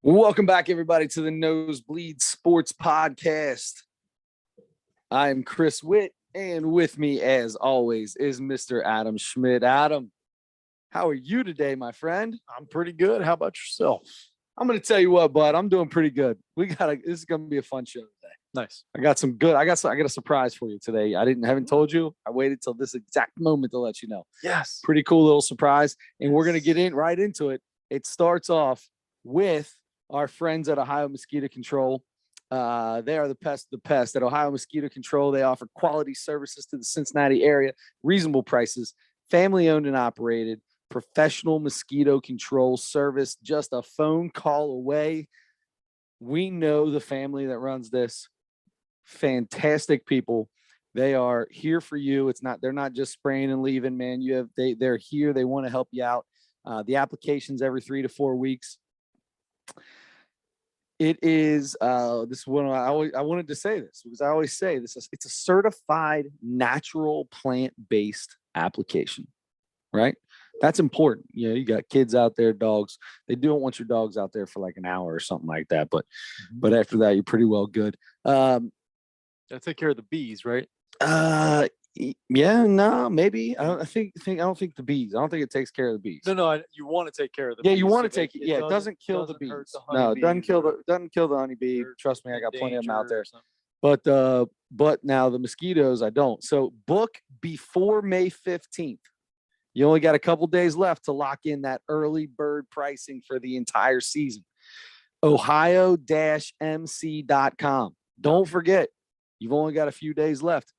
Welcome back, everybody, to the Nosebleed Sports Podcast. I'm Chris Witt, and with me, as always, is Mr. Adam Schmidt. Adam, how are you today, my friend? I'm pretty good. How about yourself? I'm going to tell you what, bud. I'm doing pretty good. This is going to be a fun show today. Nice. I got a surprise for you today. Haven't told you. I waited till this exact moment to let you know. Yes. Pretty cool little surprise, and we're going to get right into it. It starts off with our friends at Ohio Mosquito Control. They are the pest at Ohio Mosquito Control. They offer quality services to the Cincinnati area, reasonable prices, family owned and operated, professional mosquito control service, just a phone call away. We know the family that runs this. Fantastic people. They are here for you. They're not just spraying and leaving, man. They're here. They want to help you out. The application's every 3 to 4 weeks. It is this one. I wanted to say this because I always say this. It's a certified natural plant-based application, right? That's important. You got kids out there, dogs. They don't want your dogs out there for like an hour or something like that. But after that, you're pretty well good. They'll take care of the bees, right? Yeah, no, maybe. I don't think the bees. I don't think it takes care of the bees. No. You want to take care of the bees. Yeah, you want to take it. Yeah, it doesn't kill the bees. No, it doesn't kill the honeybee. Trust me, I got plenty of them out there. But now the mosquitoes, I don't. So book before May 15th. You only got a couple days left to lock in that early bird pricing for the entire season. Ohio-mc.com. Don't forget, you've only got a few days left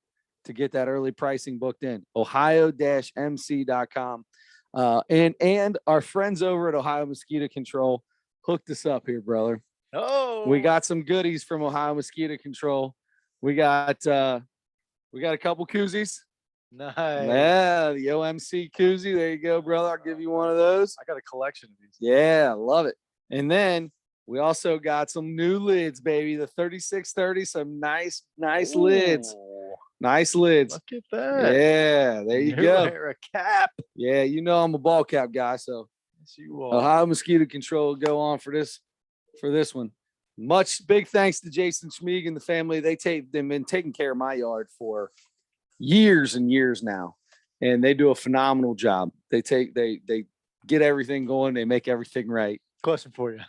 to get that early pricing booked in. Ohio-mc.com. And our friends over at Ohio Mosquito Control hooked us up here, brother. Oh, we got some goodies from Ohio Mosquito Control. We got a couple koozies. Nice. Yeah, the OMC koozie. There you go, brother. I'll give you one of those. I got a collection of these. Yeah, love it. And then we also got some new lids, baby. The 3630, some nice lids. Nice lids. Look at that. Yeah, there you go. Wear a cap. Yeah, I'm a ball cap guy, so yes, you are. Ohio Mosquito Control will go on for this one. Big thanks to Jason Schmieg and the family. They've been taking care of my yard for years and years now, and they do a phenomenal job. They get everything going. They make everything right. Question for you.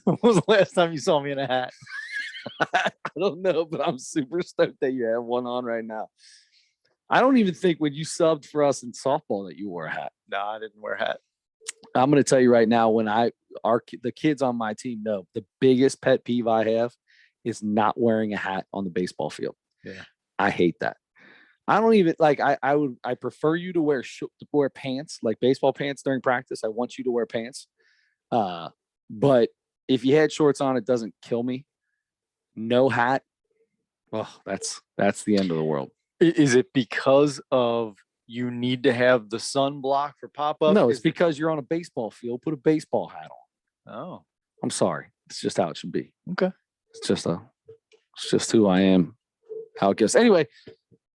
When was the last time you saw me in a hat? I don't know, but I'm super stoked that you have one on right now. I don't even think when you subbed for us in softball that you wore a hat. No, I didn't wear a hat. I'm going to tell you right now, the kids on my team know the biggest pet peeve I have is not wearing a hat on the baseball field. Yeah. I hate that. I don't even I prefer you to wear pants, like baseball pants during practice. I want you to wear pants. But if you had shorts on, it doesn't kill me. No hat. Oh, that's the end of the world. Is it because of you need to have the sunblock for pop-up? No, it's because you're on a baseball field. Put a baseball hat on. Oh. I'm sorry. It's just how it should be. Okay. It's just who I am. How it goes. Anyway.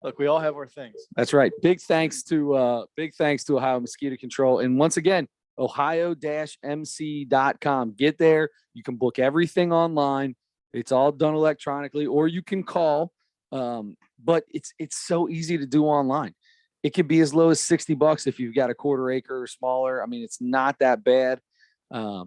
Look, we all have our things. That's right. Big thanks to Ohio Mosquito Control. And once again, ohio-mc.com. Get there. You can book everything online. It's all done electronically, or you can call. But it's so easy to do online. It could be as low as $60 if you've got a quarter acre or smaller. I mean, it's not that bad. Yeah,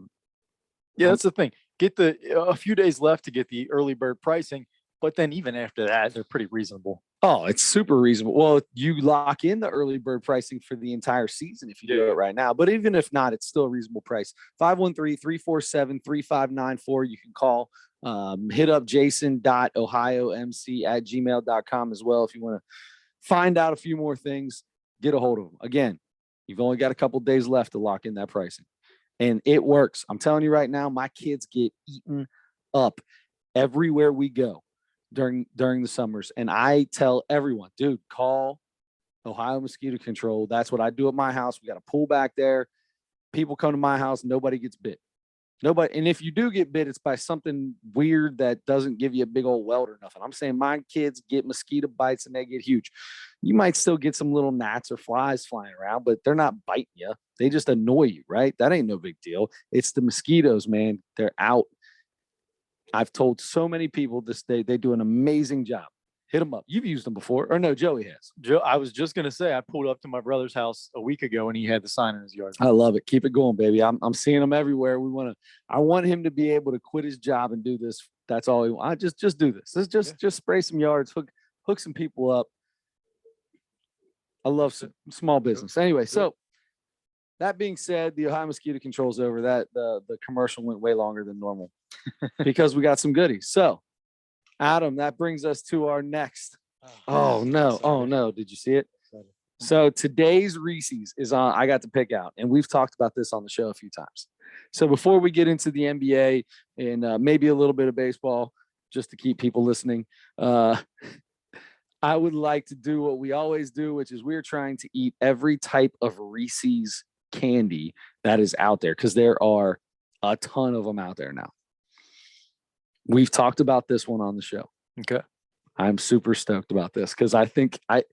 that's the thing. Get a few days left to get the early bird pricing, but then even after that, they're pretty reasonable. Oh, it's super reasonable. Well, you lock in the early bird pricing for the entire season if you do it right now. But even if not, it's still a reasonable price. 513-347-3594. You can call. Hit up jason.ohiomc@gmail.com as well if you want to find out a few more things. Get a hold of them. Again, you've only got a couple days left to lock in that pricing. And it works. I'm telling you right now, my kids get eaten up everywhere we go during the summers. And I tell everyone, dude, call Ohio Mosquito Control. That's what I do at my house. We got a pool back there. People come to my house. Nobody gets bit. Nobody. And if you do get bit, it's by something weird that doesn't give you a big old welt or nothing. I'm saying my kids get mosquito bites and they get huge. You might still get some little gnats or flies flying around, but they're not biting you. They just annoy you, right? That ain't no big deal. It's the mosquitoes, man. They're out. I've told so many people this day, they do an amazing job. Hit them up. You've used them before. Or no, Joey has. Joe, I was just gonna say I pulled up to my brother's house a week ago and he had the sign in his yard. I love it. Keep it going, baby. I'm seeing them everywhere. I want him to be able to quit his job and do this. That's all he wants. Just do this. Just spray some yards, hook some people up. I love some small business. Anyway, so that being said, the Ohio mosquito control's over. That the commercial went way longer than normal because we got some goodies. So, Adam, that brings us to our next. Oh no! Did you see it? So today's Reese's is on. I got to pick out, and we've talked about this on the show a few times. So before we get into the NBA and maybe a little bit of baseball, just to keep people listening, I would like to do what we always do, which is we're trying to eat every type of Reese's candy that is out there because there are a ton of them out there now. We've talked about this one on the show. Okay. I'm super stoked about this because I think I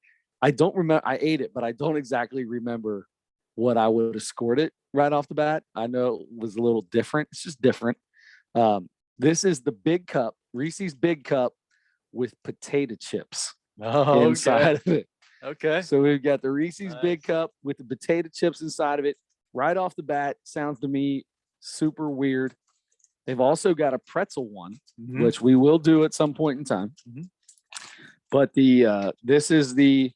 don't remember. I ate it, but I don't exactly remember what I would have scored it right off the bat. I know it was a little different. It's just different. This is the big cup, Reese's Big Cup with potato chips inside of it. Okay. So we've got the Reese's Big Cup with the potato chips inside of it. Right off the bat, sounds to me super weird. They've also got a pretzel one, which we will do at some point in time. But this is the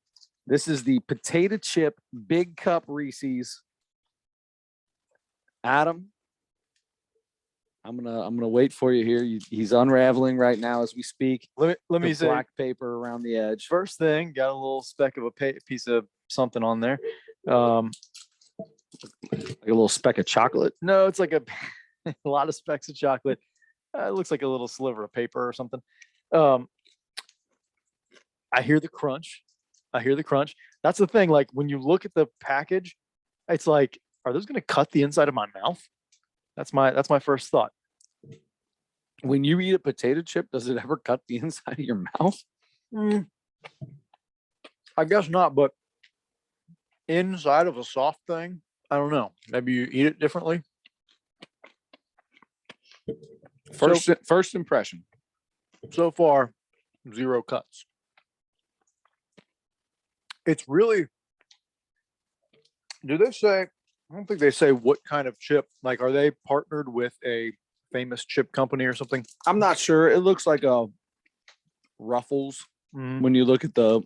potato chip Big Cup Reese's. Adam, I'm gonna wait for you here. He's unraveling right now as we speak. Let me say, black paper around the edge. first thing, got a little speck of a piece of something on there. Like a little speck of chocolate. No, it's like a lot of specks of chocolate. It looks like a little sliver of paper or something. I hear the crunch. That's the thing. Like when you look at the package, it's like, are those going to cut the inside of my mouth? That's my first thought. When you eat a potato chip, does it ever cut the inside of your mouth? I guess not, but inside of a soft thing, I don't know. Maybe you eat it differently. First impression. So far, 0 cuts. It's really, do they say, I don't think they say what kind of chip, like are they partnered with a famous chip company or something? I'm not sure. It looks like a Ruffles when you look at the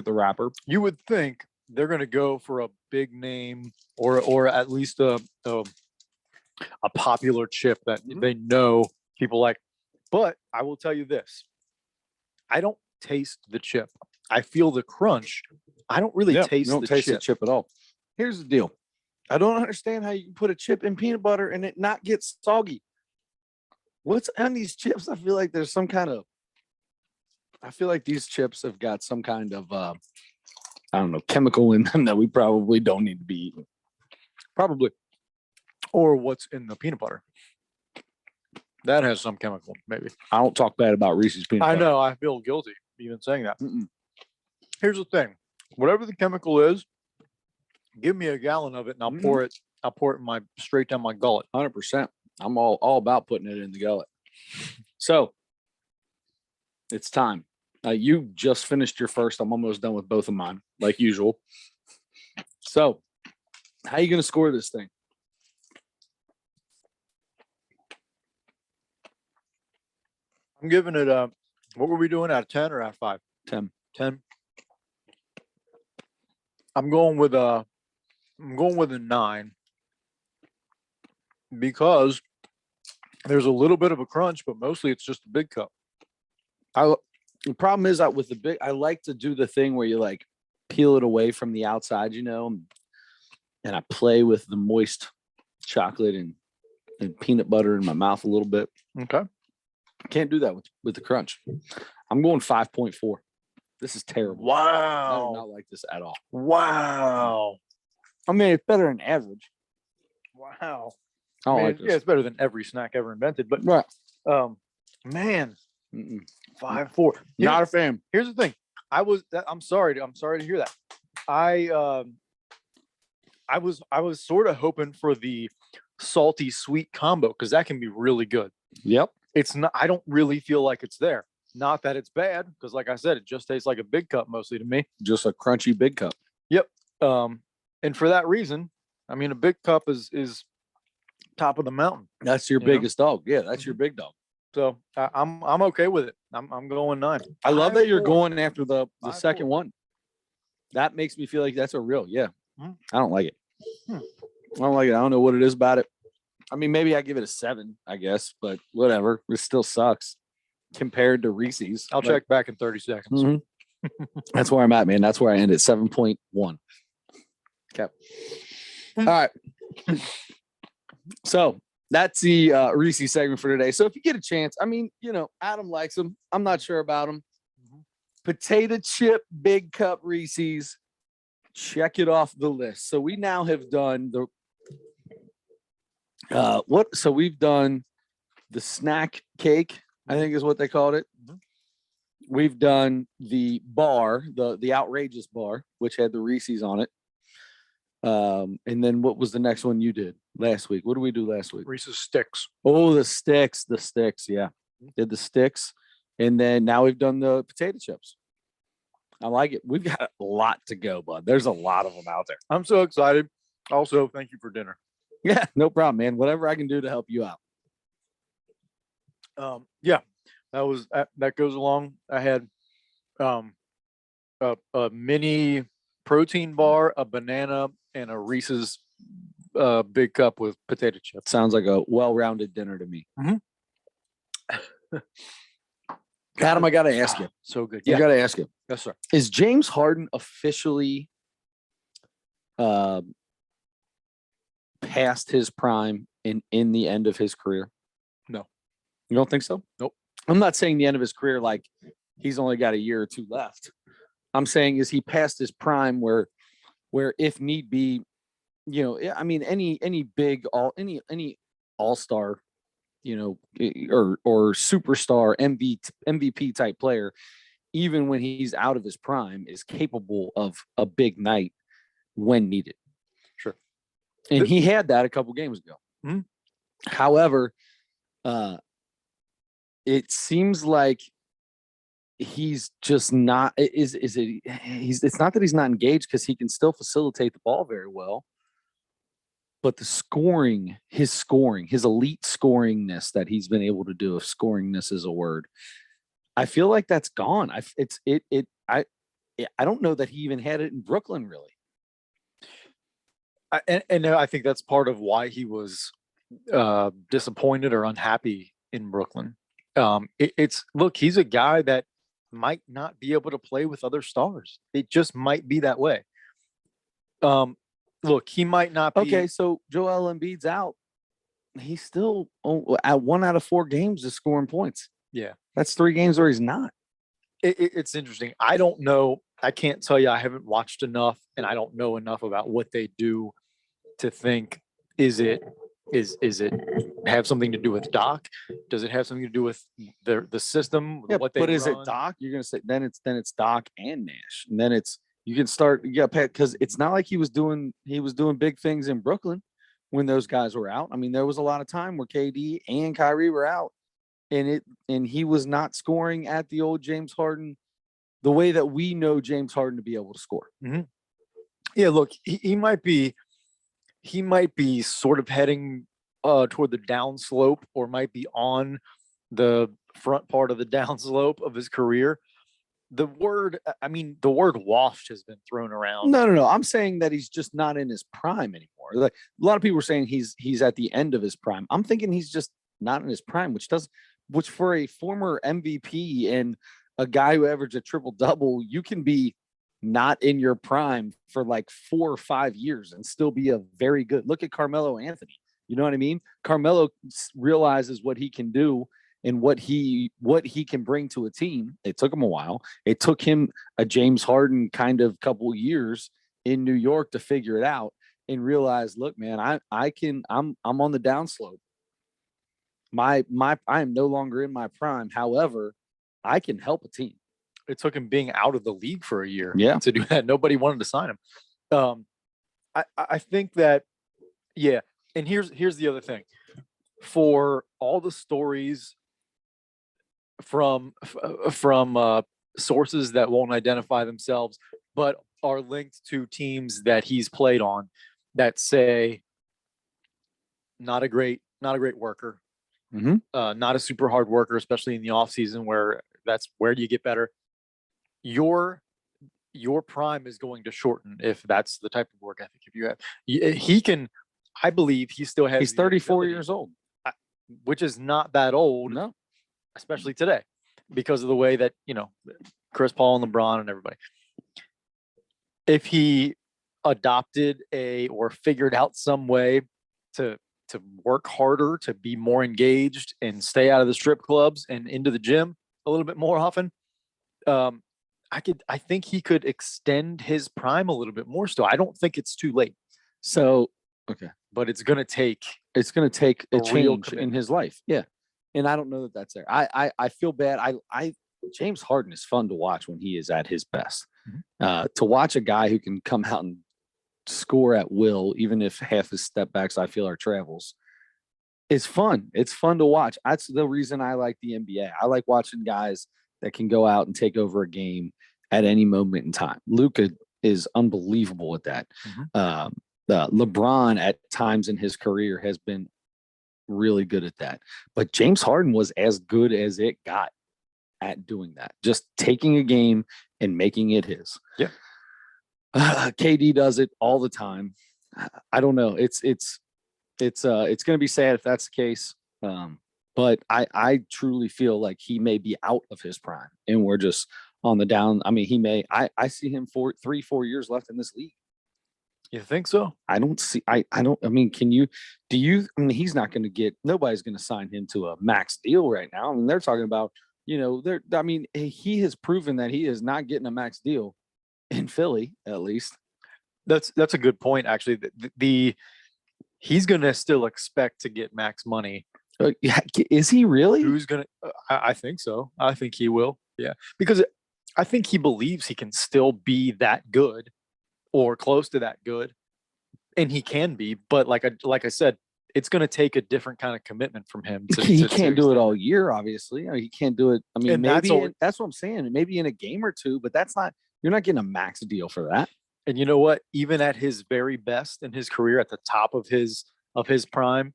wrapper. You would think they're going to go for a big name or at least a popular chip that they know people like. But I will tell you this. I don't taste the chip. I feel the crunch. I don't really taste the chip at all. Here's the deal. I don't understand how you can put a chip in peanut butter and it not get soggy. What's on these chips? I feel like there's some kind of, I feel like these chips have got some kind of, I don't know, chemical in them that we probably don't need to be eating. Probably. Or what's in the peanut butter. That has some chemical, maybe. I don't talk bad about Reese's peanut butter. I know. I feel guilty even saying that. Here's the thing. Whatever the chemical is, give me a gallon of it and I'll pour it straight down my gullet. 100%. I'm all about putting it in the gullet. So it's time. You just finished your first. I'm almost done with both of mine, like usual. So how are you going to score this thing? I'm giving it what were we doing, out of 10 or out of 5? 10. 10. I'm going with a 9 because there's a little bit of a crunch, but mostly it's just a big cup. The problem is that with the big, I like to do the thing where you like peel it away from the outside, and I play with the moist chocolate and peanut butter in my mouth a little bit. Okay. Can't do that with the crunch. I'm going 5.4. This is terrible. Wow. I do not like this at all. Wow. I mean, it's better than average. Wow. I don't mean, like yeah, this. it's better than every snack ever invented. But Right. man, Mm-mm. 5-4. Not a fan. Here's the thing. I'm sorry to hear that. I was sort of hoping for the salty sweet combo because that can be really good. Yep. It's not. I don't really feel like it's there. Not that it's bad because, like I said, it just tastes like a big cup mostly to me. Just a crunchy big cup. Yep. And for that reason, I mean, a big cup is top of the mountain. That's your You know? biggest dog. Yeah, that's your big dog. So I'm okay with it. I'm going 9. I love that you're 5-4. going after the 5-4. second one. That makes me feel like that's a real. Yeah. Mhm. I don't like it. Hmm. I don't like it. I don't know what it is about it. I mean, maybe I give it a 7, I guess, but whatever. It still sucks compared to Reese's. I'll check back in 30 seconds. Mhm. That's where I'm at, man. That's where I end at 7.1. Okay. All right. So that's the Reese segment for today. So if you get a chance, I mean, Adam likes them. I'm not sure about them. Potato chip big cup Reese's. Check it off the list. So we now have done the so we've done the snack cake, I think is what they called it. Mhm. We've done the bar, the outrageous bar, which had the Reese's on it. And then what was the next one you did last week? What did we do last week? Reese's Sticks. Oh, the sticks, yeah. Did the sticks. And then now we've done the potato chips. I like it. We've got a lot to go, bud. There's a lot of them out there. I'm so excited. Also, thank you for dinner. Yeah, no problem, man. Whatever I can do to help you out. Yeah, that goes along. I had a mini protein bar, a banana, and a Reese's big cup with potato chips. Sounds like a well-rounded dinner to me. Mhm. Adam, I got to ask you. So good. I got to ask you. Yes, sir. Is James Harden officially past his prime and in the end of his career? No. You don't think so? Nope. I'm not saying the end of his career like he's only got a year or two left. I'm saying is he past his prime where if need be, I mean any big any all-star, or superstar MVP type player, even when he's out of his prime, is capable of a big night when needed. Sure. And he had that a couple games ago. Mhm. However, it seems like he's just not it's not that he's not engaged because he can still facilitate the ball very well. But his elite scoringness that he's been able to do, if scoringness is a word, I feel like that's gone. I don't know that he even had it in Brooklyn, really. And I think that's part of why he was disappointed or unhappy in Brooklyn. Look, he's a guy that might not be able to play with other stars. It just might be that way. Look, he might not be. Okay, so Joel Embiid's out. He's still at 1 out of 4 games is scoring points. Yeah. That's 3 games where he's not. It's interesting. I don't know. I can't tell you. I haven't watched enough, and I don't know enough about what they do to think. Is it have something to do with Doc? Does it have something to do with the system? Yeah, what they but is it run? Doc? You're gonna say then it's Doc and Nash, and then you can start because it's not like he was doing big things in Brooklyn when those guys were out. I mean, there was a lot of time where KD and Kyrie were out, and he was not scoring at the old James Harden, the way that we know James Harden to be able to score. Mm-hmm. Yeah, look, he might be sort of heading toward the downslope, or might be on the front part of the downslope of his career. The word washed has been thrown around. No. I'm saying that he's just not in his prime anymore. Like a lot of people are saying he's at the end of his prime. I'm thinking he's just not in his prime, which for a former MVP and a guy who averaged a triple double, you can be not in your prime for like 4 or 5 years and still be a very good. Look at Carmelo Anthony. You know what I mean? Carmelo realizes what he can do and what he can bring to a team. It took him a while. It took him a James Harden kind of couple years in New York to figure it out. and realize, look, man, I'm on the downslope. I am no longer in my prime. However, I can help a team. It took him being out of the league for a year Yeah. to do that. Nobody wanted to sign him. I think that, yeah. And here's the other thing. For all the stories from sources that won't identify themselves, but are linked to teams that he's played on, that say not a great worker, not a super hard worker, especially in the off season where that's where you get better. Your prime is going to shorten if that's the type of work ethic. If you have, he can, I believe he still has. He's 34 years old, which is not that old. No, especially today, because of the way that, Chris Paul and LeBron and everybody. If he adopted or figured out some way to work harder, to be more engaged and stay out of the strip clubs and into the gym a little bit more often, I think he could extend his prime a little bit more still. I don't think it's too late. So, okay. But it's going to take a real change in commitment. his life. Yeah. And I don't know that that's there. I feel bad. James Harden is fun to watch when he is at his best. To watch a guy who can come out and score at will, even if half his step backs I feel are travels, is fun. It's fun to watch. That's the reason I like the NBA. I like watching guys that can go out and take over a game at any moment in time. Luka is unbelievable at that. LeBron at times in his career has been really good at that. But James Harden was as good as it got at doing that, just taking a game and making it his. Yeah. KD does it all the time. I don't know. It's going to be sad if that's the case. But I truly feel like he may be out of his prime and we're just on the down. I mean, I see him for 3-4 years left in this league. You think so? I mean, he's not going to get, nobody's going to sign him to a max deal right now. I mean, they're talking about, he has proven that he is not getting a max deal in Philly, at least. That's a good point, actually. He's going to still expect to get max money. Is he really? Who's going to, I think so. I think he will. Yeah. Because I think he believes he can still be that good or close to that good, and he can be, but like I said, it's going to take a different kind of commitment from him. He can't do it all year, obviously. He can't do it. I mean, and that's what I'm saying. Maybe in a game or two, but you're not getting a max deal for that. And you know what? Even at his very best in his career, at the top of his prime,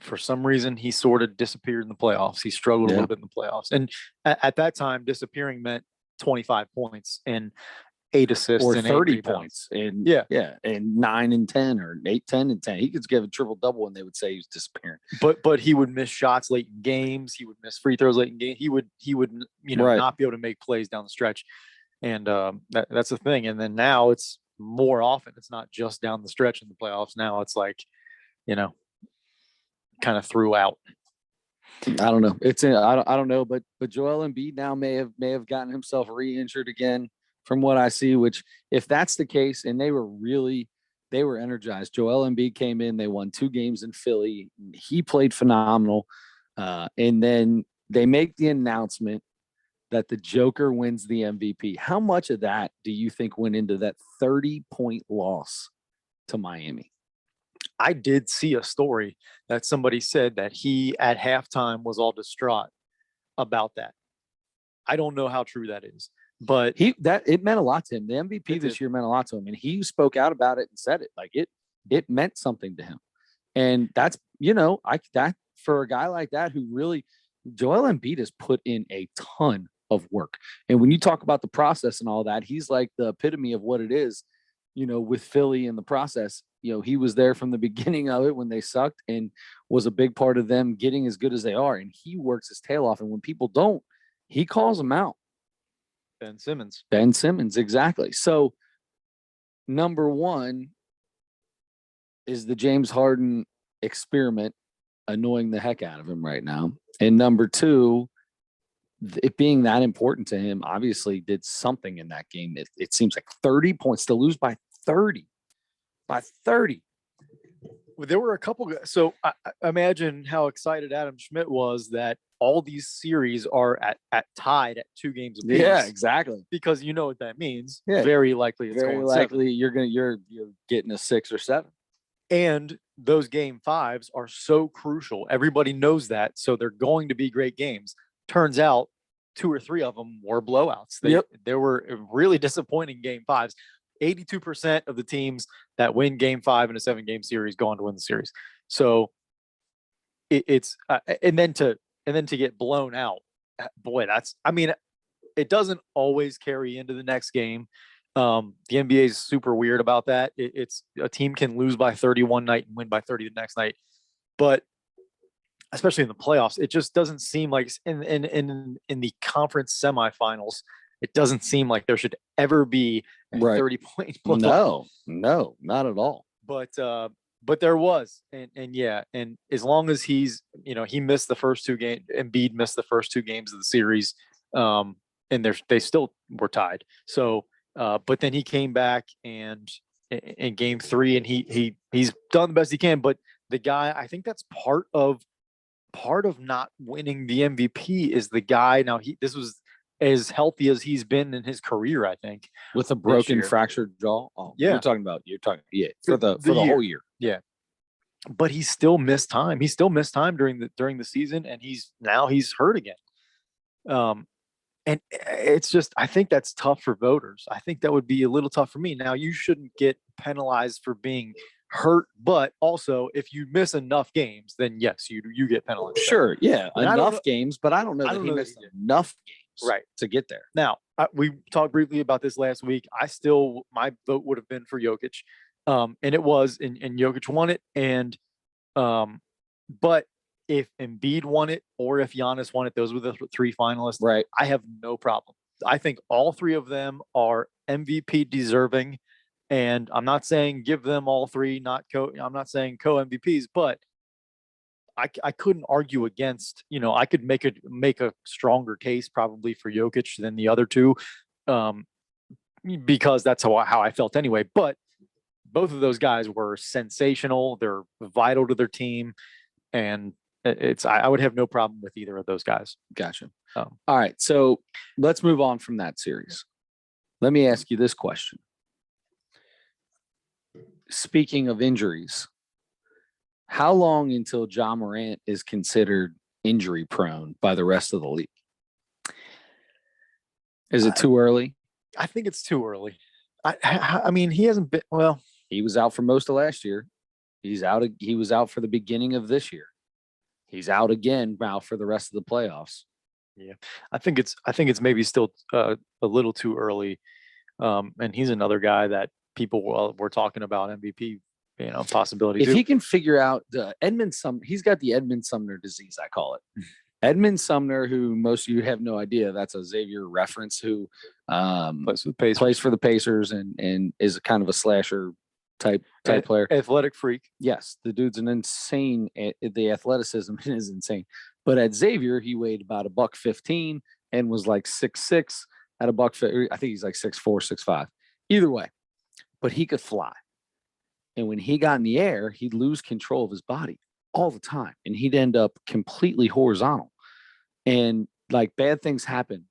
for some reason he sort of disappeared in the playoffs. He struggled a little bit in the playoffs, and at that time, disappearing meant 25 points and 8 assists or and 30 points and and 9 and 10 or 8, 10 and 10. He could give a triple double and they would say he was disappearing. But he would miss shots late in games. He would miss free throws late in games. He would not be able to make plays down the stretch. And that's the thing. And then now it's more often. It's not just down the stretch in the playoffs. Now it's like, kind of throughout. I don't know. I don't know, but Joel Embiid now may have gotten himself re-injured again, from what I see, which if that's the case, and they were energized. Joel Embiid came in, they won 2 games in Philly. He played phenomenal. And then they make the announcement that the Joker wins the MVP. How much of that do you think went into that 30-point loss to Miami? I did see a story that somebody said that he at halftime was all distraught about that. I don't know how true that is. But it meant a lot to him. The MVP this year meant a lot to him, and he spoke out about it and said it like it meant something to him. And that's that for a guy like that who really, Joel Embiid has put in a ton of work. And when you talk about the process and all that, he's like the epitome of what it is, with Philly in the process. He was there from the beginning of it when they sucked and was a big part of them getting as good as they are. And he works his tail off. And when people don't, he calls them out. Ben Simmons, exactly. So, number one is the James Harden experiment annoying the heck out of him right now. And number two, it being that important to him obviously did something in that game. It seems like 30 points to lose by 30. by 30. There were a couple. So I imagine how excited Adam Schmidt was that all these series are at tied at 2 games apiece. Yeah, exactly. Because you know what that means. Yeah. Very likely it's Very going likely 7. you're getting a 6 or 7. And those game 5s are so crucial. Everybody knows that. So they're going to be great games. Turns out 2 or 3 of them were blowouts. There were really disappointing game 5s. 82% of the teams that win game 5 in a 7-game series go on to win the series. So it's and then to get blown out, boy, it doesn't always carry into the next game. The NBA is super weird about that. It's a team can lose by 30 one night and win by 30 the next night, but especially in the playoffs, it just doesn't seem like in the conference semifinals, it doesn't seem like there should ever be a 30-point blowout. No, not at all. But there was, and as long as he's, he missed the first 2 games, Embiid missed the first 2 games of the series, and they still were tied. So, but then he came back and in game 3, and he's done the best he can. But the guy, I think that's part of not winning the MVP is the guy. Now this was as healthy as he's been in his career, I think, with a broken fractured jaw. Oh, yeah. You're talking for the whole year. Yeah. But he still missed time. He still missed time during the season, and he's hurt again. And it's just, I think that's tough for voters. I think that would be a little tough for me. Now, you shouldn't get penalized for being hurt, but also if you miss enough games, then yes, you get penalized. Sure, yeah, enough games, but I don't know that he missed enough games to get there. Now, we talked briefly about this last week. My vote would have been for Jokic, and it was, and Jokic won it, and but if Embiid won it or if Giannis won it, those were the 3 finalists. Right. I have no problem. I think all 3 of them are MVP deserving. And I'm not saying give them all 3, I'm not saying co-MVPs, but I couldn't argue against, I could make a stronger case probably for Jokic than the other 2, because that's how I felt anyway. But both of those guys were sensational. They're vital to their team. And I would have no problem with either of those guys. Gotcha. All right. So let's move on from that series. Let me ask you this question. Speaking of injuries, how long until Ja Morant is considered injury prone by the rest of the league? Is it too early? I think it's too early. I mean, he hasn't been, well. He was out for most of last year. He was out for the beginning of this year. He's out again now for the rest of the playoffs. Yeah, I think it's maybe still a little too early. And he's another guy that people were talking about MVP, possibility. If he can figure out he's got the Edmund Sumner disease, I call it. Edmund Sumner, who most of you have no idea, that's a Xavier reference, who plays for the Pacers and is kind of a slasher type player. Athletic freak. Yes, the dude's an insane. The athleticism is insane. But at Xavier, he weighed about $115 and was like 6'6" at $150. I think he's like 6'4", 6'5". Either way, but he could fly. And when he got in the air, he'd lose control of his body all the time, and he'd end up completely horizontal. And like bad things happen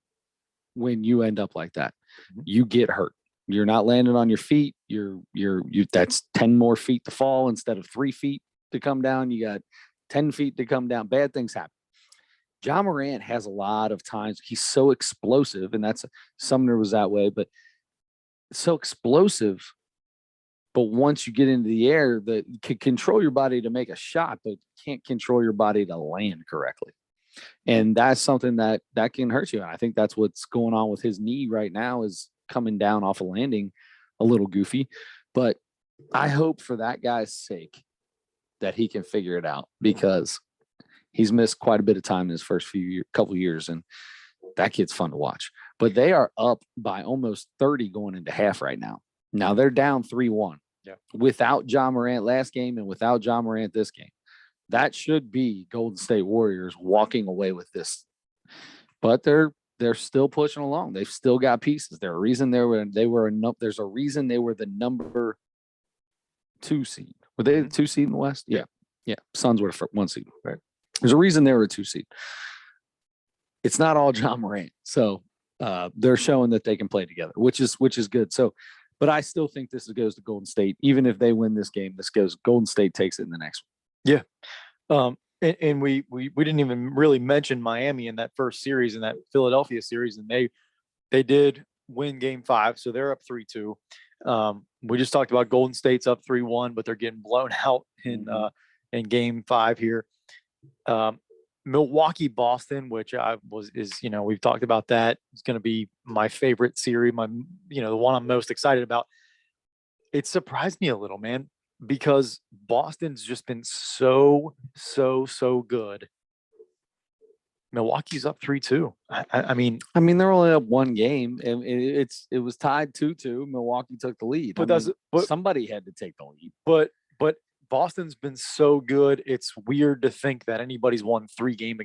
when you end up like that. You get hurt. You're not landing on your feet. That's 10 more feet to fall instead of 3 feet to come down. You got 10 feet to come down. Bad things happen. Ja Morant has a lot of times. He's so explosive, and Sumner was that way, but so explosive. But once you get into the air, that you can control your body to make a shot, but can't control your body to land correctly. And that's something that can hurt you. And I think that's what's going on with his knee right now, is coming down off a landing a little goofy. But I hope for that guy's sake that he can figure it out, because he's missed quite a bit of time in his first couple years, and that kid's fun to watch. But they are up by almost 30 going into half right now. Now they're down 3-1 without Ja Morant last game and without Ja Morant this game. That should be Golden State Warriors walking away with this. But they're still pushing along. They've still got pieces. There's a reason they were the number 2 seed. Were they the 2 seed in the West? Yeah. Yeah. Suns were the 1 seed. Right. There's a reason they were a 2 seed. It's not all John Morant. So they're showing that they can play together, which is good. So, but I still think this goes to Golden State. Even if they win this game, Golden State takes it in the next one. Yeah. And we didn't even really mention Miami in that first series, in that Philadelphia series, and they did win game 5, so they're up 3-2. We just talked about Golden State's up 3-1, but they're getting blown out in game 5 here. Milwaukee, Boston, which we've talked about that. It's going to be my favorite series, the one I'm most excited about. It surprised me a little, man, because Boston's just been so good. Milwaukee's up 3-2. I mean, they're only up 1 game, and it was tied 2-2. Milwaukee took the lead. But somebody had to take the lead. But Boston's been so good. It's weird to think that anybody's won 3 games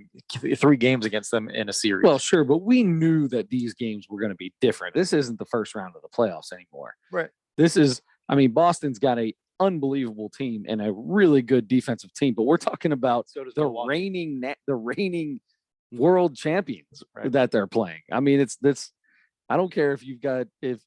against them in a series. Well, sure, but we knew that these games were going to be different. This isn't the first round of the playoffs anymore. Right. This is, Boston's got a unbelievable team and a really good defensive team, but we're talking about the reigning world champions that they're playing. It's I don't care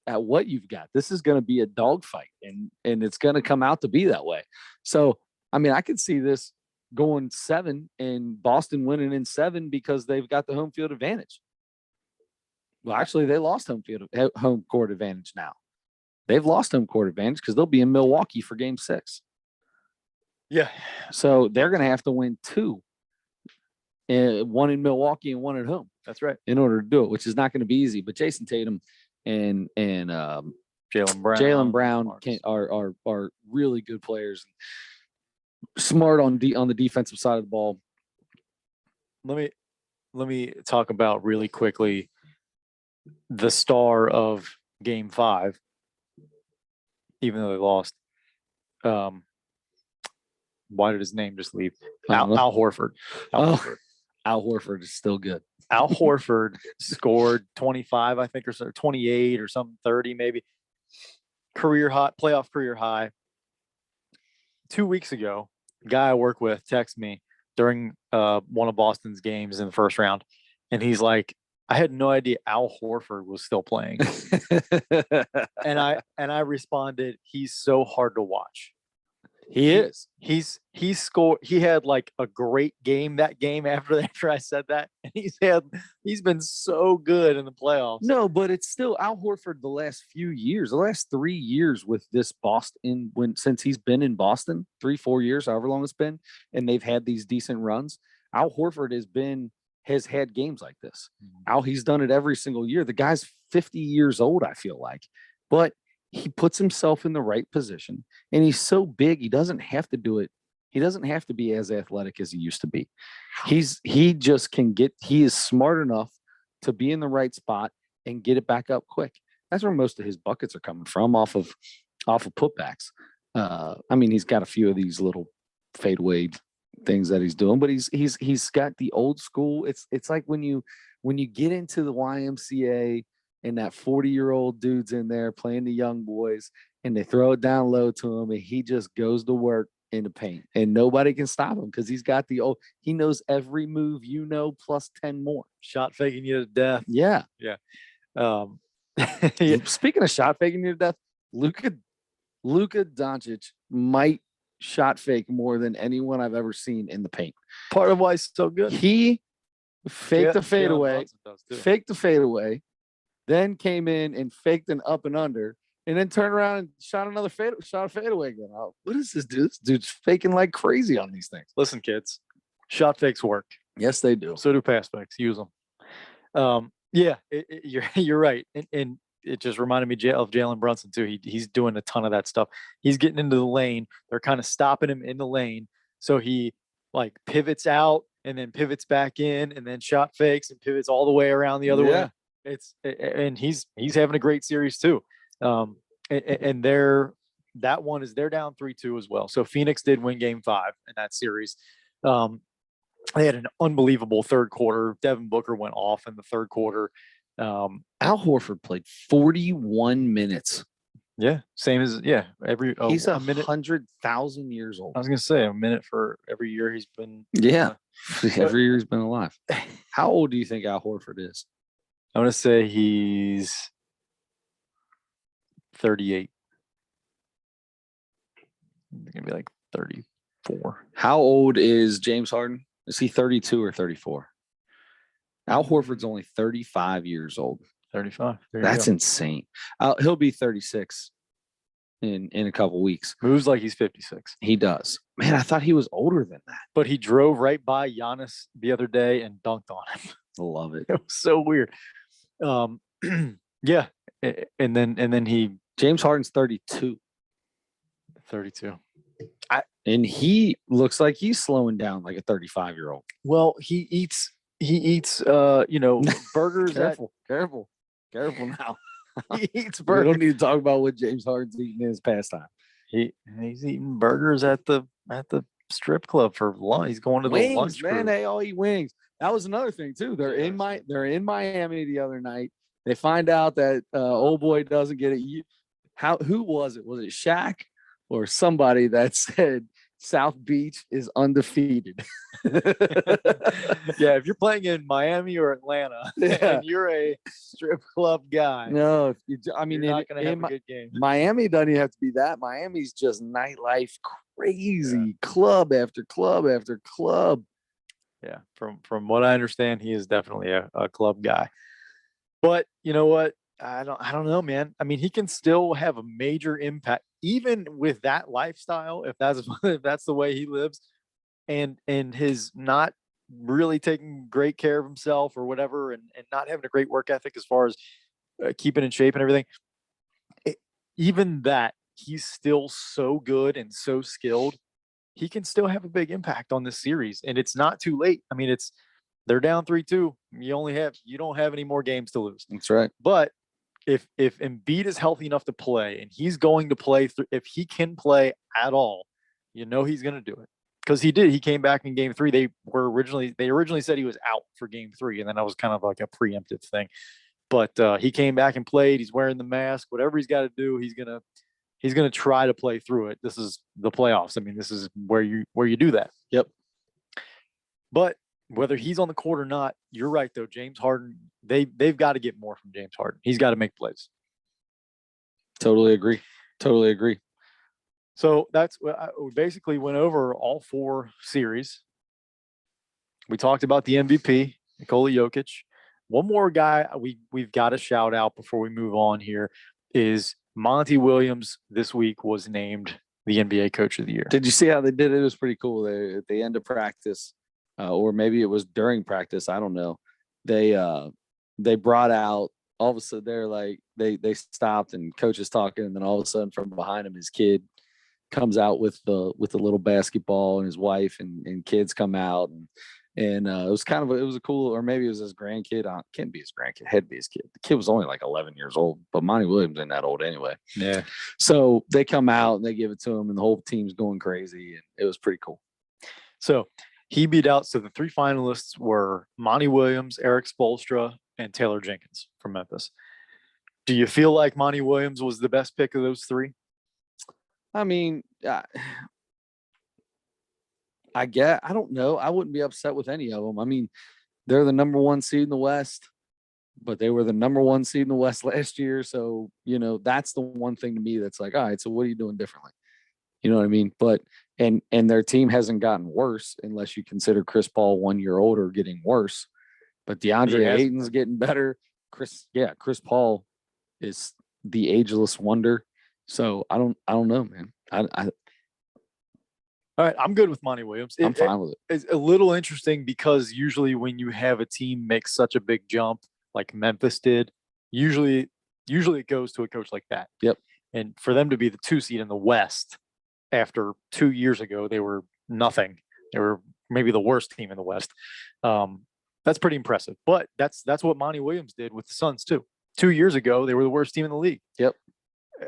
what you've got. This is going to be a dogfight, and it's going to come out to be that way. So, I could see this going 7 and Boston winning in 7 because they've got the home field advantage. Well, actually, they lost home court advantage now. They've lost home court advantage because they'll be in Milwaukee for game 6. Yeah. So they're going to have to win 2. 1 in Milwaukee and 1 at home. That's right. In order to do it, which is not going to be easy. But Jason Tatum and Jaylen Brown are really good players, smart on the defensive side of the ball. Let me talk about really quickly the star of Game 5, even though they lost. Why did his name just leave? Al Horford. Al Horford is still good. Al Horford scored 25, I think, or so, 28 or something, 30 maybe. Playoff career high. 2 weeks ago, a guy I work with texted me during one of Boston's games in the first round, and he's like, I had no idea Al Horford was still playing. and I responded, he's so hard to watch. He is. He scored. He had like a great game that game after I said that, and he's been so good in the playoffs. No, but it's still Al Horford. The last 3 years with this Boston, since he's been in Boston, 3-4 years, however long it's been, and they've had these decent runs. Al Horford has had games like this. He's done it every single year. The guy's 50 years old, I feel like, but he puts himself in the right position, and he's so big. He doesn't have to do it. He doesn't have to be as athletic as he used to be. He is smart enough to be in the right spot and get it back up quick. That's where most of his buckets are coming from, off of putbacks. He's got a few of these little fadeaway things that he's doing, but he's got the old school. It's like when you get into the YMCA and that 40-year-old dude's in there playing the young boys, and they throw it down low to him, and he just goes to work in the paint, and nobody can stop him because he's got he knows every move, plus 10 more. Shot faking you to death. Yeah. Yeah. Speaking of shot faking you to death, Luka Doncic might shot fake more than anyone I've ever seen in the paint. Part of why he's so good. He faked the fadeaway, then came in and faked an up and under, and then turned around and shot a fadeaway again. Oh, what is this dude? This dude's faking like crazy on these things. Listen, kids, shot fakes work. Yes, they do. So do pass fakes. Use them. You're right. And it just reminded me of Jalen Brunson too. He's doing a ton of that stuff. He's getting into the lane. They're kind of stopping him in the lane. So he like pivots out and then pivots back in and then shot fakes and pivots all the way around the other way. And he's having a great series too. And they're down 3-2 as well. So Phoenix did win game 5 in that series. They had an unbelievable third quarter. Devin Booker went off in the third quarter. Al Horford played 41 minutes Yeah, same as every He's a minute. 100,000 years old. I was gonna say a minute for every year he's been. Yeah, every year he's been alive. How old do you think Al Horford is? I'm gonna say he's 38. He's gonna be like 34. How old is James Harden? Is he 32 or 34? Al Horford's only 35 years old. 35. There you That's go. insane. He'll be 36 in a couple weeks. Moves like he's 56. He does. Man, I thought he was older than that. But he drove right by Giannis the other day and dunked on him. I love it. It was so weird. Yeah, and then he James Harden's 32. 32. And he looks like he's slowing down like a 35-year-old. Well, he eats burgers. Careful now. He eats We burgers. don't need to talk about what James Harden's eating in his pastime. He's eating burgers at the strip club for lunch. He's going to the Wings, lunch man. crew. They all eat wings. That was another thing too. They're in Miami the other night. They find out that old boy doesn't get it. Who was it? Was it Shaq or somebody that said South Beach is undefeated? Yeah, if you're playing in Miami or Atlanta and you're a strip club guy, No, you're not going to have a good game. Miami doesn't even have to be that. Miami's just nightlife crazy, club after club after club. Yeah, from what I understand, he is definitely a club guy. But you know what? I don't know, man. I mean, he can still have a major impact, even with that lifestyle, if that's the way he lives, and his not really taking great care of himself or whatever, and not having a great work ethic as far as keeping in shape and everything. Even that, he's still so good and so skilled. He can still have a big impact on this series, and it's not too late. I mean, they're down 3-2. You don't have any more games to lose. That's right. But if Embiid is healthy enough to play, and he's going to play if he can play at all, he's going to do it. Because he did. He came back in game 3. They originally said he was out for game 3, and then that was kind of like a preemptive thing. But he came back and played. He's wearing the mask. Whatever he's got to do, he's gonna try to play through it. This is the playoffs. I mean, this is where you do that. Yep. But whether he's on the court or not, you're right though. James Harden, they've got to get more from James Harden. He's got to make plays. Totally agree. So we basically went over all 4 series. We talked about the MVP, Nikola Jokic. One more guy we've got to shout out before we move on here is Monty Williams. This week was named the NBA Coach of the Year. Did you see how they did it? It was pretty cool. At the end of practice, or maybe it was during practice, I don't know. They brought out, all of a sudden they're like they stopped and coach is talking, and then all of a sudden from behind him his kid comes out with the little basketball, and his wife and kids come out, and it was a cool, or maybe it was his grandkid. Can't be his grandkid, had to be his kid. The kid was only like 11 years old, but Monty Williams ain't that old anyway. Yeah. So they come out and they give it to him, and the whole team's going crazy, and it was pretty cool. So he beat out. So the 3 finalists were Monty Williams, Eric Spoelstra, and Taylor Jenkins from Memphis. Do you feel like Monty Williams was the best pick of those 3? I mean, I don't know. I wouldn't be upset with any of them. I mean, they're the number 1 seed in the West, but they were the number 1 seed in the West last year. So, that's the one thing to me that's like, all right, so what are you doing differently? You know what I mean? But, and their team hasn't gotten worse unless you consider Chris Paul 1 year older getting worse. But DeAndre Ayton's getting better. Chris Paul is the ageless wonder. So I don't know, man. All right, I'm good with Monty Williams. I'm fine with it. It's a little interesting because usually when you have a team make such a big jump like Memphis did, usually it goes to a coach like that. Yep. And for them to be the 2 seed in the West after 2 years ago, they were nothing. They were maybe the worst team in the West. That's pretty impressive. But that's what Monty Williams did with the Suns too. 2 years ago, they were the worst team in the league. Yep.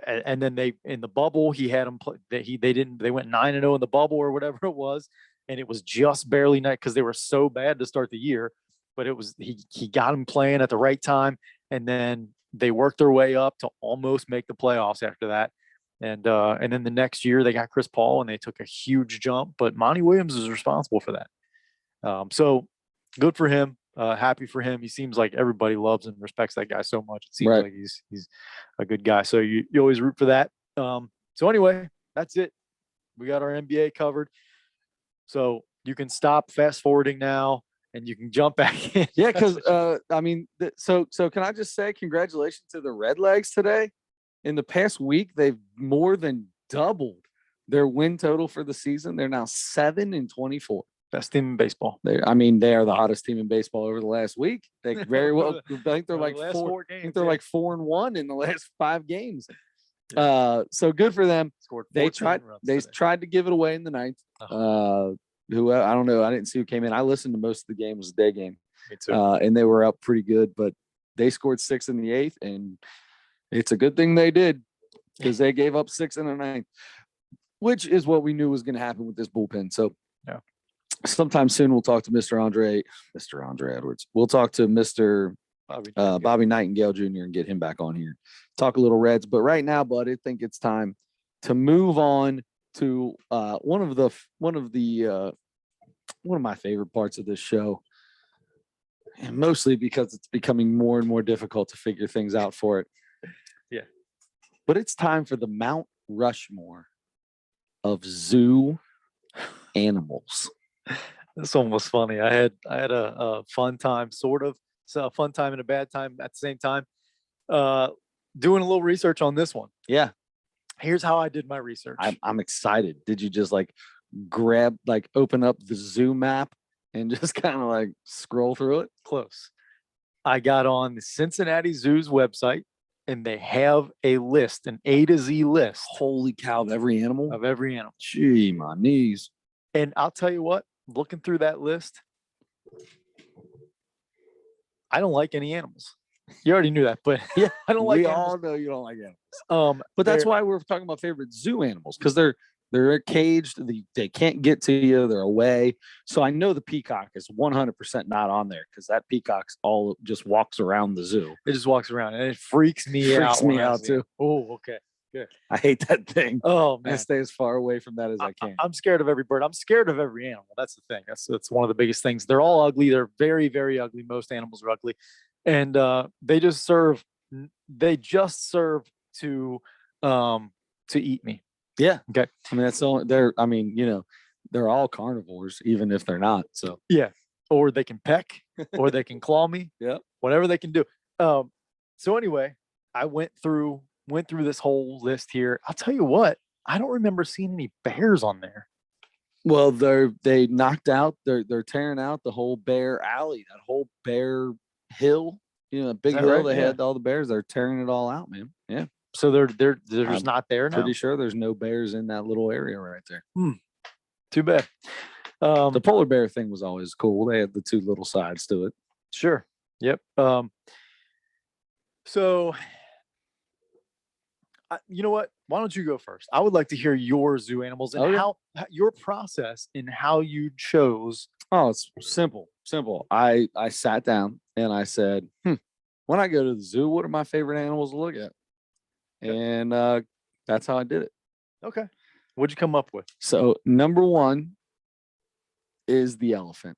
And then in the bubble, he had them play. They went 9-0 in the bubble or whatever it was, and it was just barely night because they were so bad to start the year. But it was he got him playing at the right time, and then They worked their way up to almost make the playoffs after that. And then the next year they got Chris Paul and they took a huge jump, but Monty Williams is responsible for that. So good for him. Happy for him. He seems like everybody loves and respects that guy so much. It seems Right. like he's a good guy. So you always root for that. So anyway, that's it. We got our NBA covered. So you can stop fast forwarding now and you can jump back in. Yeah, because I mean, so can I just say congratulations to the Redlegs today? In the past week, they've more than doubled their win total for the season. They're now 7-24. Best team in baseball. They are the hottest team in baseball over the last week. They very well. I think they're like four. I think they're like 4-1 in the last 5 games. So good for them. Scored They 14 tried. runs They today. tried to give it away in the ninth. Who I don't know. I didn't see who came in. I listened to most of the game. It was a day game. Me too. And they were up pretty good, but they scored 6 in the 8th, and it's a good thing they did because they gave up 6 in the 9th, which is what we knew was going to happen with this bullpen. So yeah, sometime soon we'll talk to Mr. Andre Edwards. We'll talk to Mr. Bobby Nightingale Jr. and get him back on here. Talk a little Reds, but right now, bud, I think it's time to move on to one of my favorite parts of this show, and mostly because it's becoming more and more difficult to figure things out for it. Yeah, but it's time for the Mount Rushmore of zoo animals. This one was funny. I had a fun time, sort of. So a fun time and a bad time at the same time. Doing a little research on this one. Yeah. Here's how I did my research. I'm excited. Did you just open up the zoo map and just kind of like scroll through it? Close. I got on the Cincinnati Zoo's website and they have a list, an A to Z list. Holy cow, of every animal? Of every animal. Gee, my knees. And I'll tell you what, looking through that list, I don't like any animals. You already knew that, but yeah, I don't like we animals. all know you don't like animals. But that's they're- why we're talking about favorite zoo animals, because they're caged. They can't get to you. They're away. So I know the peacock is 100% not on there because that peacock's all just walks around the zoo. It just walks around and it freaks me out. Freaks me when I out see it. too. Oh, okay. Good. I hate that thing. Oh I man. stay as far away from that as I can. I'm scared of every bird. I'm scared of every animal. That's the thing. That's one of the biggest things. They're all ugly. They're very, very ugly. Most animals are ugly. And they just serve to eat me. Yeah. Okay. I mean, that's all they're all carnivores, even if they're not. So Yeah. Or they can peck or they can claw me. Yeah. Whatever they can do. So anyway, I went through this whole list here. I'll tell you what, I don't remember seeing any bears on there. well, they're tearing out the whole bear alley, that whole bear hill, the big that hill right? they Yeah. had all the bears. They're tearing it all out, man. Yeah. So they're just I'm not there now. Pretty sure there's no bears in that little area right there. Too bad. The polar bear thing was always cool. They had the 2 little sides to it. Sure. Yep. So you know what? Why don't you go first? I would like to hear your zoo animals and Okay. how your process and how you chose. Oh, it's simple. I sat down and I said, when I go to the zoo, what are my favorite animals to look at? And that's how I did it. Okay. What'd you come up with? So number 1 is the elephant.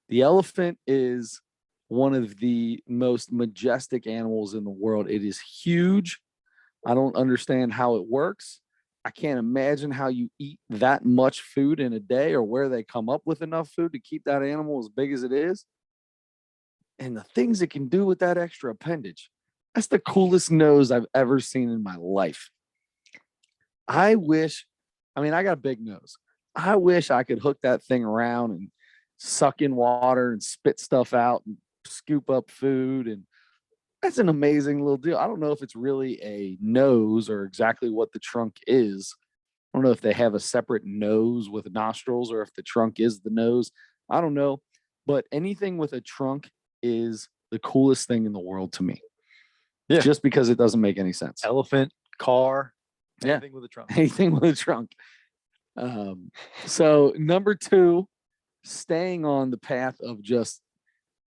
The elephant is one of the most majestic animals in the world. It is huge. I don't understand how it works. I can't imagine how you eat that much food in a day or where they come up with enough food to keep that animal as big as it is. And the things it can do with that extra appendage. That's the coolest nose I've ever seen in my life. I got a big nose. I wish I could hook that thing around and suck in water and spit stuff out and scoop up food. And that's an amazing little deal. I don't know if it's really a nose or exactly what the trunk is. I don't know if they have a separate nose with nostrils or if the trunk is the nose. I don't know. But anything with a trunk is the coolest thing in the world to me. Yeah. Just because it doesn't make any sense. Elephant, car, Yeah. anything with a trunk. Anything with a trunk. So number 2, staying on the path of just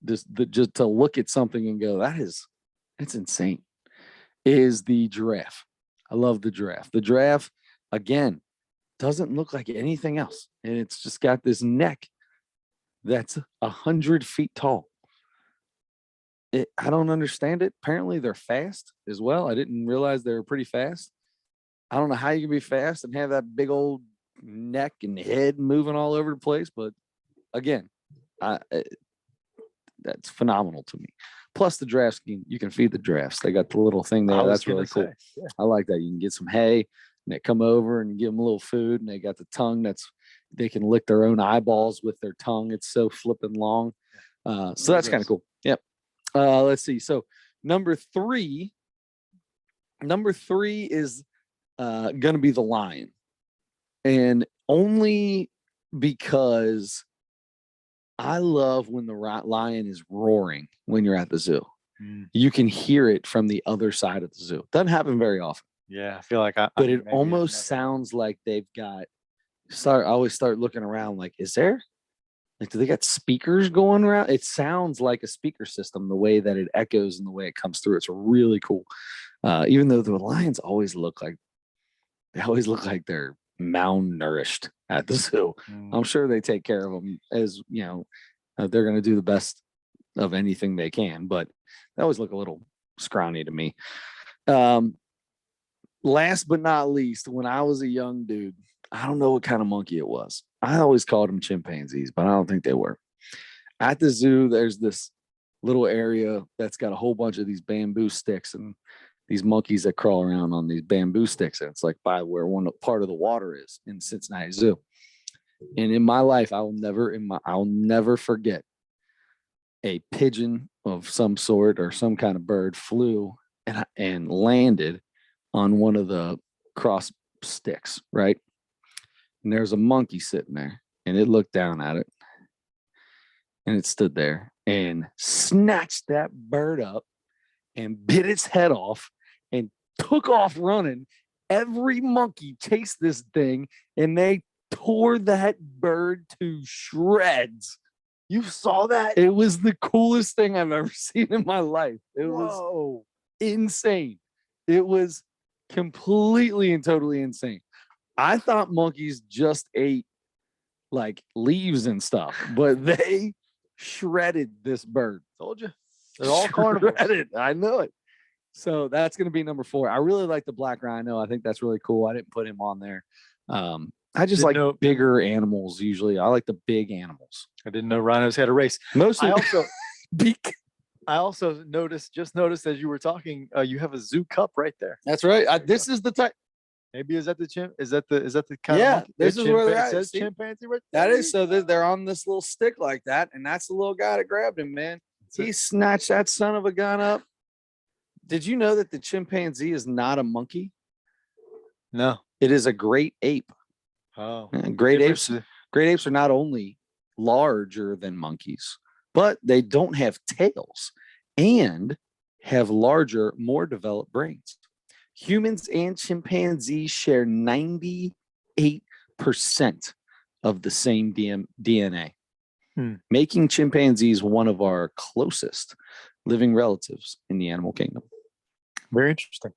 to look at something and go, that is it's insane, is the giraffe. I love the giraffe. The giraffe, again, doesn't look like anything else. And it's just got this neck that's 100 feet tall. I don't understand it. Apparently they're fast as well. I didn't realize they were pretty fast. I don't know how you can be fast and have that big old neck and head moving all over the place. But again, that's phenomenal to me. Plus the giraffes, you can feed the giraffes. They got the little thing there. That's really cool. Yeah. I like that. You can get some hay and they come over and you give them a little food, and they got the tongue they can lick their own eyeballs with their tongue. It's so flipping long. So that's kind of cool. Yep. Let's see. So number three is going to be the lion, and only because I love when the lion is roaring when you're at the zoo. You can hear it from the other side of the zoo. Doesn't happen very often. Yeah, I feel like but it almost sounds like they've got. I always start looking around like, is there? Like, do they got speakers going around? It sounds like a speaker system, the way that it echoes and the way it comes through. It's really cool. Even though the lions always look like they're malnourished at the zoo. I'm sure they take care of them as, they're going to do the best of anything they can, but they always look a little scrawny to me. Last but not least, when I was a young dude, I don't know what kind of monkey it was. I always called them chimpanzees, but I don't think they were. At the zoo, there's this little area that's got a whole bunch of these bamboo sticks and these monkeys that crawl around on these bamboo sticks. And it's like by where one part of the water is in Cincinnati Zoo. And in my life, I'll never forget a pigeon of some sort or some kind of bird flew and landed on one of the cross sticks, right? And there's a monkey sitting there, and it looked down at it, and it stood there and snatched that bird up and bit its head off and took off running. Every monkey chased this thing, and they tore that bird to shreds. You saw that? It was the coolest thing I've ever seen in my life. It was insane. It was completely and totally insane. I thought monkeys just ate like leaves and stuff, but they shredded this bird. Told you. They're all carnivores. I know it. So that's going to be number 4. I really like the black rhino. I think that's really cool. I didn't put him on there. I just like bigger animals usually. I like the big animals. I didn't know rhinos had a race. Mostly. I also noticed as you were talking, you have a zoo cup right there. That's right. This is the type. Maybe is that the kind of monkey? This is where they're at. It says See? chimpanzee right there. there. That is so they're on this little stick like that, and that's the little guy that grabbed him, man. He snatched that son of a gun up. Did you know that the chimpanzee is not a monkey? No. It is a great ape. Oh. Great apes are not only larger than monkeys, but they don't have tails and have larger, more developed brains. Humans and chimpanzees share 98% of the same DNA, making chimpanzees one of our closest living relatives in the animal kingdom. Very interesting.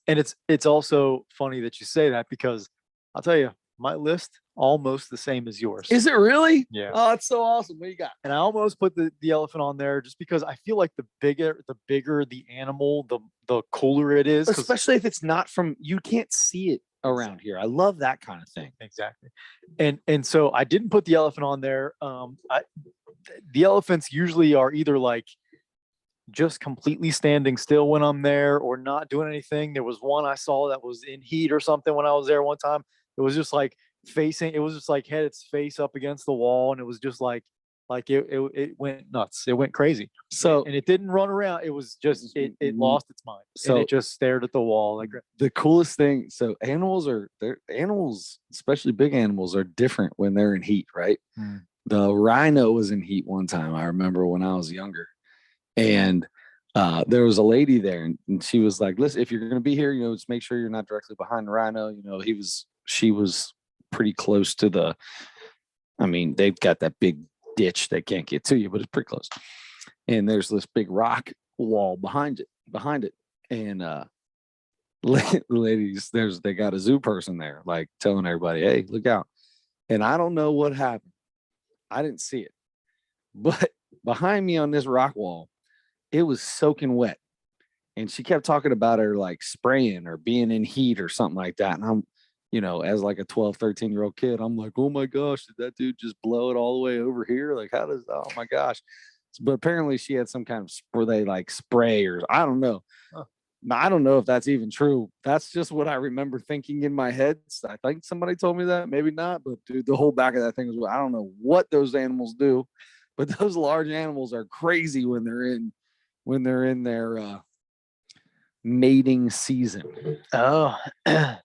And it's also funny that you say that, because I'll tell you, my list almost the same as yours. Is it really? Yeah. Oh, it's so awesome. What do you got? And I almost put the elephant on there just because I feel like the bigger the animal, the cooler it is. Especially if it's not you can't see it around here. I love that kind of thing. Exactly. And so I didn't put the elephant on there. The elephants usually are either like just completely standing still when I'm there or not doing anything. There was one I saw that was in heat or something when I was there one time. It was just like had its face up against the wall, and it was just like it went nuts. It went crazy. So, and it didn't run around. It was just it lost its mind. So and it just stared at the wall. Like the coolest thing. So animals, especially big animals, are different when they're in heat, right? The rhino was in heat one time. I remember when I was younger, and there was a lady there, and she was like, "Listen, if you're going to be here, just make sure you're not directly behind the rhino." She was pretty close to they've got that big ditch that can't get to you, but it's pretty close. And there's this big rock wall behind it. behind it. And ladies, they got a zoo person there, like telling everybody, hey, look out. And I don't know what happened. I didn't see it. But behind me on this rock wall, it was soaking wet. And she kept talking about her like spraying or being in heat or something like that. And I'm, as like a 12, 13-year-old kid, I'm like, oh my gosh, did that dude just blow it all the way over here? Like, oh my gosh. But apparently she had some kind of where they like spray or I don't know. Huh. Now, I don't know if that's even true. That's just what I remember thinking in my head. I think somebody told me that, maybe not. But dude, the whole back of that thing was, I don't know what those animals do, but those large animals are crazy when they're in their mating season. Oh, yeah.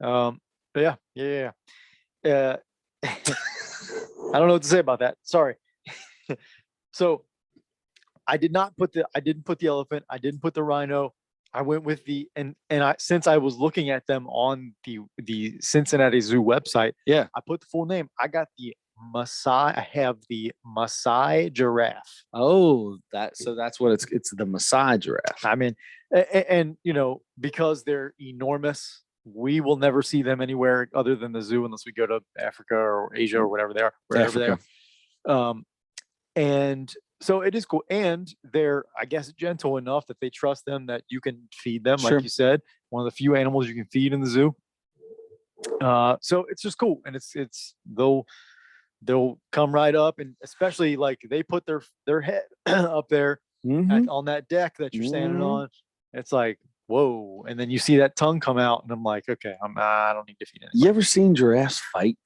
I don't know what to say about that. Sorry. So I didn't put the elephant. I didn't put the rhino. I went with since I was looking at them on the Cincinnati Zoo website, Yeah. I put the full name. I got the Maasai. I have the Maasai giraffe. Oh, that's what it's the Maasai giraffe. I mean, and because they're enormous, we will never see them anywhere other than the zoo unless we go to Africa or Asia or whatever they are, wherever they are. And so it is cool. And they're, I guess, gentle enough that they trust them that you can feed them. Sure. Like you said, one of the few animals you can feed in the zoo. So it's just cool. And it's they'll come right up, and especially like they put their head up there on that deck that you're standing on. It's like, whoa. And then you see that tongue come out, and I'm like, okay, I don't need to feed it. You ever seen giraffes fight?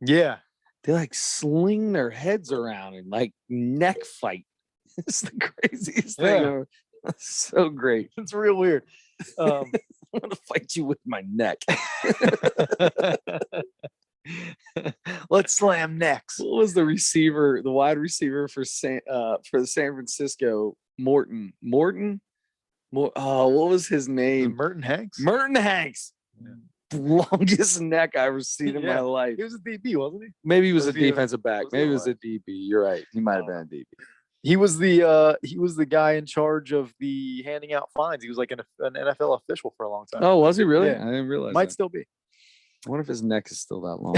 Yeah. They like sling their heads around and like neck fight. It's the craziest thing ever. That's so great. It's real weird. I want to fight you with my neck. Let's slam necks. What was the wide receiver for the San Francisco? Morton. What was his name? Merton Hanks. Merton Hanks. Yeah. Longest neck I ever seen in my life. He was a DB, wasn't he? Maybe he was a defensive back. Maybe he was a DB. You're right. He might have been a DB. He was the guy in charge of the handing out fines. He was like an NFL official for a long time. Oh, was he really? Yeah. I didn't realize. Might still be. I wonder if his neck is still that long.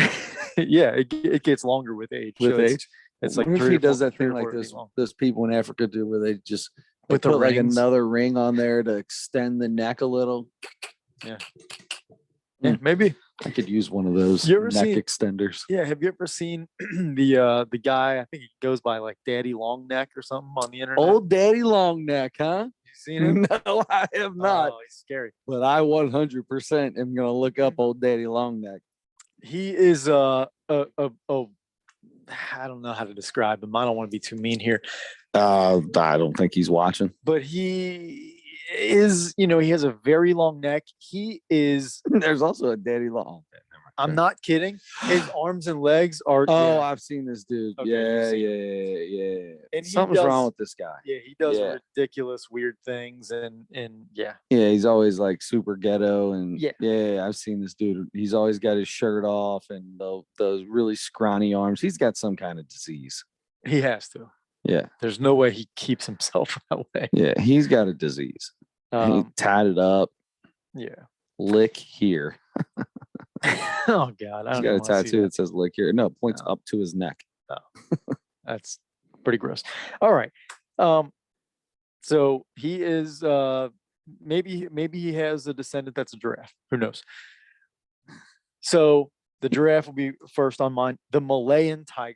Yeah, it gets longer with age. With age, it's like if he does that thing like those people in Africa do, where they just put like another ring on there to extend the neck a little. Yeah. Yeah, maybe I could use one of those neck extenders. Yeah, have you ever seen the guy? I think he goes by like Daddy Long Neck or something on the internet. Old Daddy Long Neck, huh? You seen him? No, I have not. Oh, he's scary. But I 100% am gonna look up Old Daddy Long Neck. He is I don't know how to describe him. I don't want to be too mean here. I don't think he's watching. But he is, he has a very long neck. He is. There's also a Daddy Long. I'm not kidding. His arms and legs are. Oh, I've seen this dude. Okay, Yeah. And something's wrong with this guy. Yeah, he does ridiculous, weird things, and yeah. Yeah, he's always like super ghetto, and yeah, I've seen this dude. He's always got his shirt off and those really scrawny arms. He's got some kind of disease. He has to. Yeah, there's no way he keeps himself that way. Yeah, he's got a disease. He tied it up. Yeah, lick here. Oh God, he's got a tattoo that says "lick here." No, it points up to his neck. Oh, that's pretty gross. All right, so he is maybe he has a descendant that's a giraffe. Who knows? So the giraffe will be first on mine. The Malayan tiger.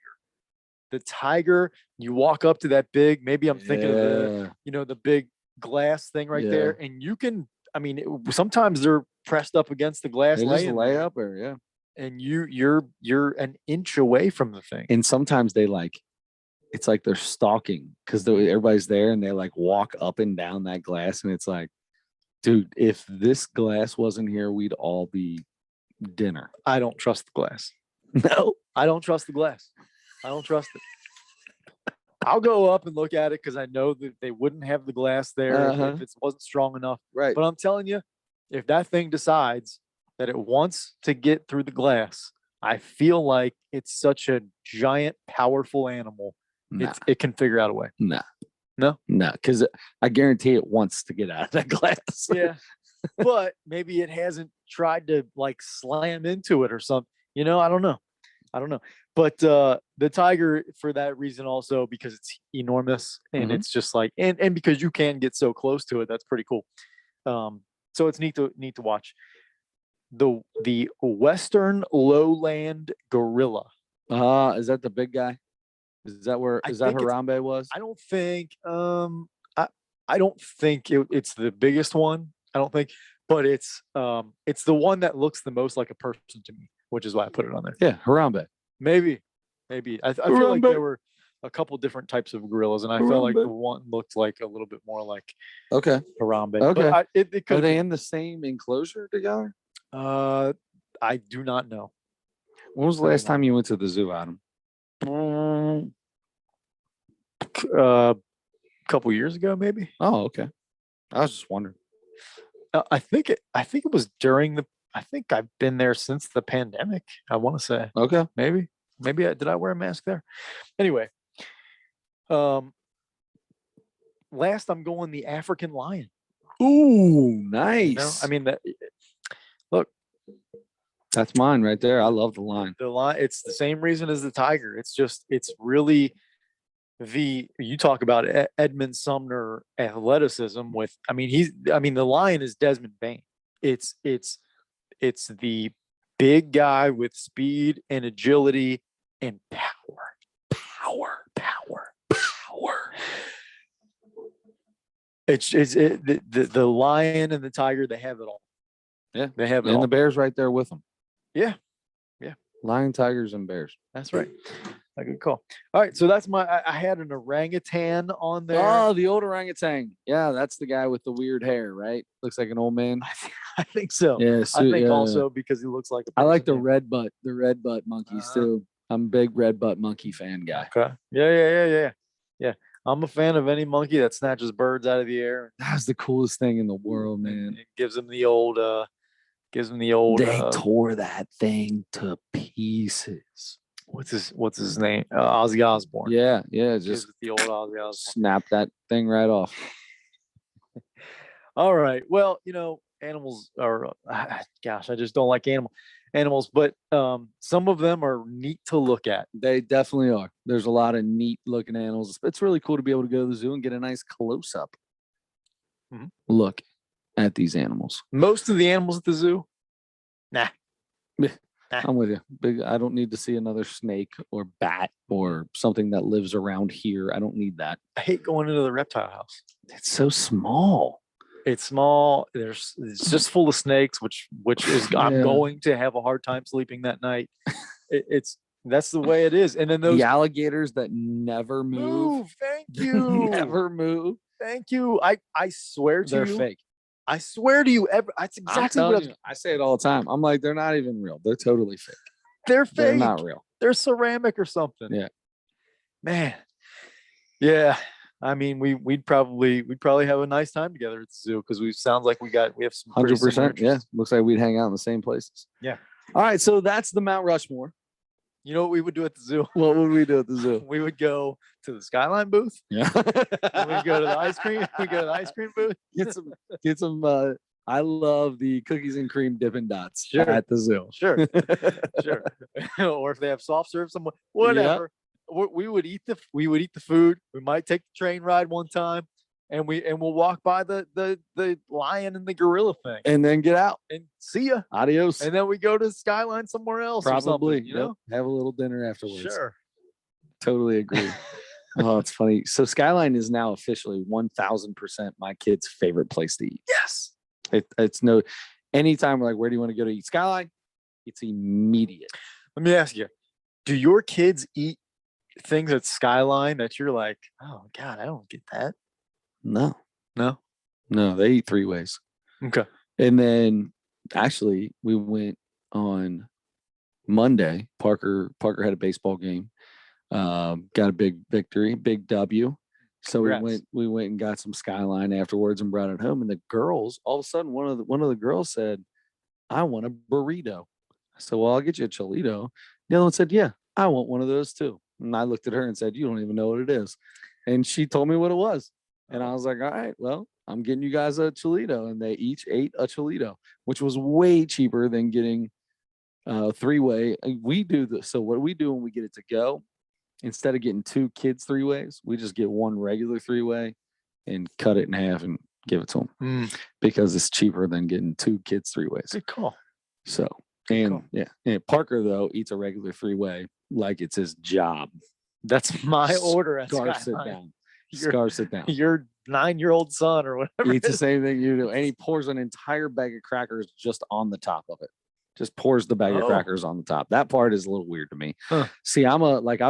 The tiger. You walk up to that big. Maybe I'm thinking of the big glass thing right there, and you can. I mean, sometimes they're pressed up against the glass. They just lay up there, and you're an inch away from the thing. And sometimes it's like they're stalking because everybody's there, and they like walk up and down that glass, and it's like, dude, if this glass wasn't here, we'd all be dinner. I don't trust the glass. No, I don't trust the glass. I don't trust it. I'll go up and look at it because I know that they wouldn't have the glass there if it wasn't strong enough. Right. But I'm telling you, if that thing decides that it wants to get through the glass, I feel like it's such a giant, powerful animal. Nah. It can figure out a way. Nah. No? No, because I guarantee it wants to get out of that glass. Yeah. But maybe it hasn't tried to like slam into it or something. I don't know. But the tiger, for that reason also, because it's enormous and Mhm. it's just like and because you can get so close to it, that's pretty cool. So it's neat to watch. The western lowland gorilla. Is that the big guy? Is that I is that think it's Harambe was? I don't think I don't think it's the biggest one. I don't think, but it's the one that looks the most like a person to me, which is why I put it on there. Yeah, Harambe. Maybe. I feel like Harambe. there were a couple different types of gorillas, and I felt like Harambe. the one looked like a little bit more like Okay. Harambe. Okay. But it Are could they in the same enclosure together? I do not know. When was the last time you went to the zoo, Adam? A couple years ago, maybe. Oh, okay. I was just wondering. I think it was during the. I think I've been there since the pandemic. I want to say Okay. maybe did I wear a mask there? Anyway, last I'm going the African lion. Ooh, nice. I mean that. Look, that's mine right there. I love the lion. the lion. It's the same reason as the tiger. It's really you talk about Edmund Sumner athleticism with. I mean the lion is Desmond Bain. It's the big guy with speed and agility and power. The lion and the tiger, they have it all. Yeah, they have it and all. the bear's right there with them. Yeah. Lion, tigers, and bears. That's right. A good call. All right, so that's I had an orangutan on there. Oh, the old orangutan. Yeah, that's the guy with the weird hair, right? Looks like an old man. I think so. Yeah, I think also because he looks like a I like the person, red butt monkeys too. I'm a big red butt monkey fan guy. Okay. Yeah. I'm a fan of any monkey that snatches birds out of the air. That's the coolest thing in the world, man. It gives them the old They tore that thing to pieces. What's his name? Ozzy Osbourne. Yeah, Gives just it the old Ozzy Osbourne. snap that thing right off. All right. Well, animals are gosh, I just don't like animals, but some of them are neat to look at. They definitely are. There's a lot of neat looking animals. It's really cool to be able to go to the zoo and get a nice close up look at these animals. Most of the animals at the zoo, nah. I'm with you. I don't need to see another snake or bat or something that lives around here. I don't need that. I hate going into the reptile house. It's so small. It's small. It's just full of snakes, which is I'm going to have a hard time sleeping that night. That's the way it is. And then those alligators that never move. Thank you. Never move. Thank you. I swear to They're you. fake. I swear to you, that's exactly what I say it all the time. I'm like, they're not even real. They're totally fake. They're fake. They're not real. They're ceramic or something. Yeah. Man. Yeah. I mean, we'd probably have a nice time together at the zoo because sounds like we have some 100%. Yeah. Looks like we'd hang out in the same places. Yeah. All right. So that's the Mount Rushmore. You know what we would do at the zoo? What would we do at the zoo? We would go to the Skyline booth. Yeah. We'd go to the ice cream. We go to the ice cream booth. Get some. I love the cookies and cream Dippin' Dots at the zoo. Sure. Or if they have soft serve, somewhere, whatever. Yep. We would eat the food. We might take the train ride one time, and we'll walk by the lion and the gorilla thing, and then get out and see ya. Adios. And then we go to Skyline somewhere else. Probably, or have a little dinner afterwards. Sure. Totally agree. Oh, it's funny. So Skyline is now officially 1000% my kid's favorite place to eat. Yes. It's no. Anytime we're like, where do you want to go to eat? Skyline. It's immediate. Let me ask you: do your kids eat things at Skyline that you're like, oh God, I don't get that? No, No, they eat 3 ways. Okay. And then actually we went on Monday. Parker had a baseball game. Got a big victory, big W. So Congrats. we went and got some Skyline afterwards and brought it home. And the girls, all of a sudden, one of the girls said, I want a burrito. I said, well, I'll get you a Cholito. The other one said, yeah, I want one of those too. And I looked at her and said, you don't even know what it is. And she told me what it was. And I was like, all right, well, I'm getting you guys a Cholito. And they each ate a Cholito, which was way cheaper than getting three-way. We do this. So what we do when we get it to go, instead of getting two kids three-ways, we just get one regular three-way and cut it in half and give it to them because it's cheaper than getting two kids three-ways. Good call. So, Good call. and Parker, though, eats a regular three-way like it's his job. That's my order at Scarf sit Skyline. down. Scarf sit down. Your 9-year-old son or whatever. He eats the same thing you do. And he pours an entire bag of crackers just on the top of it. Just pours the bag of crackers on the top. That part is a little weird to me. Huh. See, I'll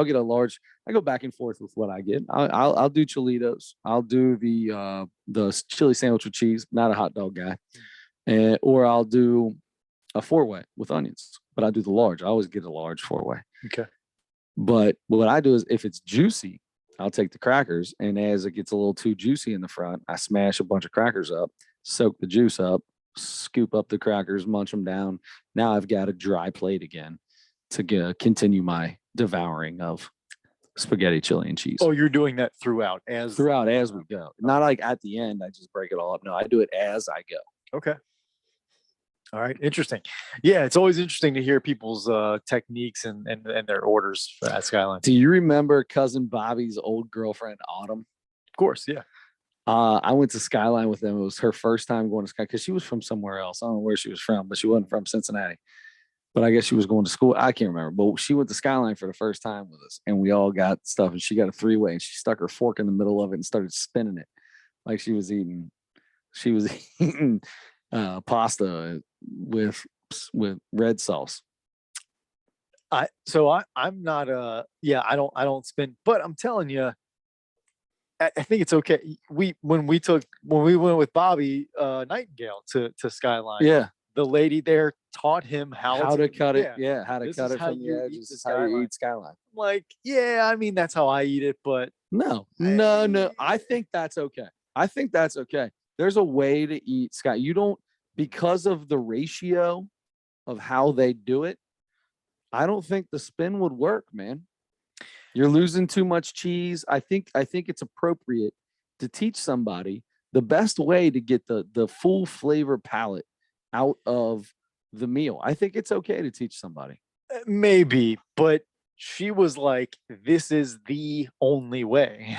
get a large, I go back and forth with what I get. I'll do Cholitos. I'll do the chili sandwich with cheese, not a hot dog guy. Or I'll do a 4-way with onions, but I do the large. I always get a large 4-way. Okay. But what I do is if it's juicy, I'll take the crackers, and as it gets a little too juicy in the front, I smash a bunch of crackers up, soak the juice up, scoop up the crackers, munch them down. Now I've got a dry plate again to continue my devouring of spaghetti, chili, and cheese. Oh, you're doing that throughout as we go. Not like at the end, I just break it all up. No, I do it as I go. Okay. All right. Interesting. Yeah, it's always interesting to hear people's techniques and their orders at Skyline. Do you remember cousin Bobby's old girlfriend, Autumn? Of course. Yeah. I went to Skyline with them. It was her first time going to Skyline because she was from somewhere else. I don't know where she was from, but she wasn't from Cincinnati. But I guess she was going to school. I can't remember. But she went to Skyline for the first time with us, and we all got stuff. And she got a 3-way, and she stuck her fork in the middle of it and started spinning it like she was eating. She was eating pasta with red sauce. I'm not I don't spin, but I'm telling you, I think it's okay. When we went with Bobby Nightingale to Skyline, Yeah, the lady there taught him how to cut it. yeah. Yeah, how to This cut is it how from you the eat edges. the This is how you Skyline. eat Skyline. Like, yeah, I mean that's how I eat it, but No. I think that's okay. There's a way to eat Sky. You don't, because of the ratio of how they do it. I don't think the spin would work, man. You're losing too much cheese. I think it's appropriate to teach somebody the best way to get the full flavor palette out of the meal. I think it's okay to teach somebody. maybe, but she was like, this is the only way.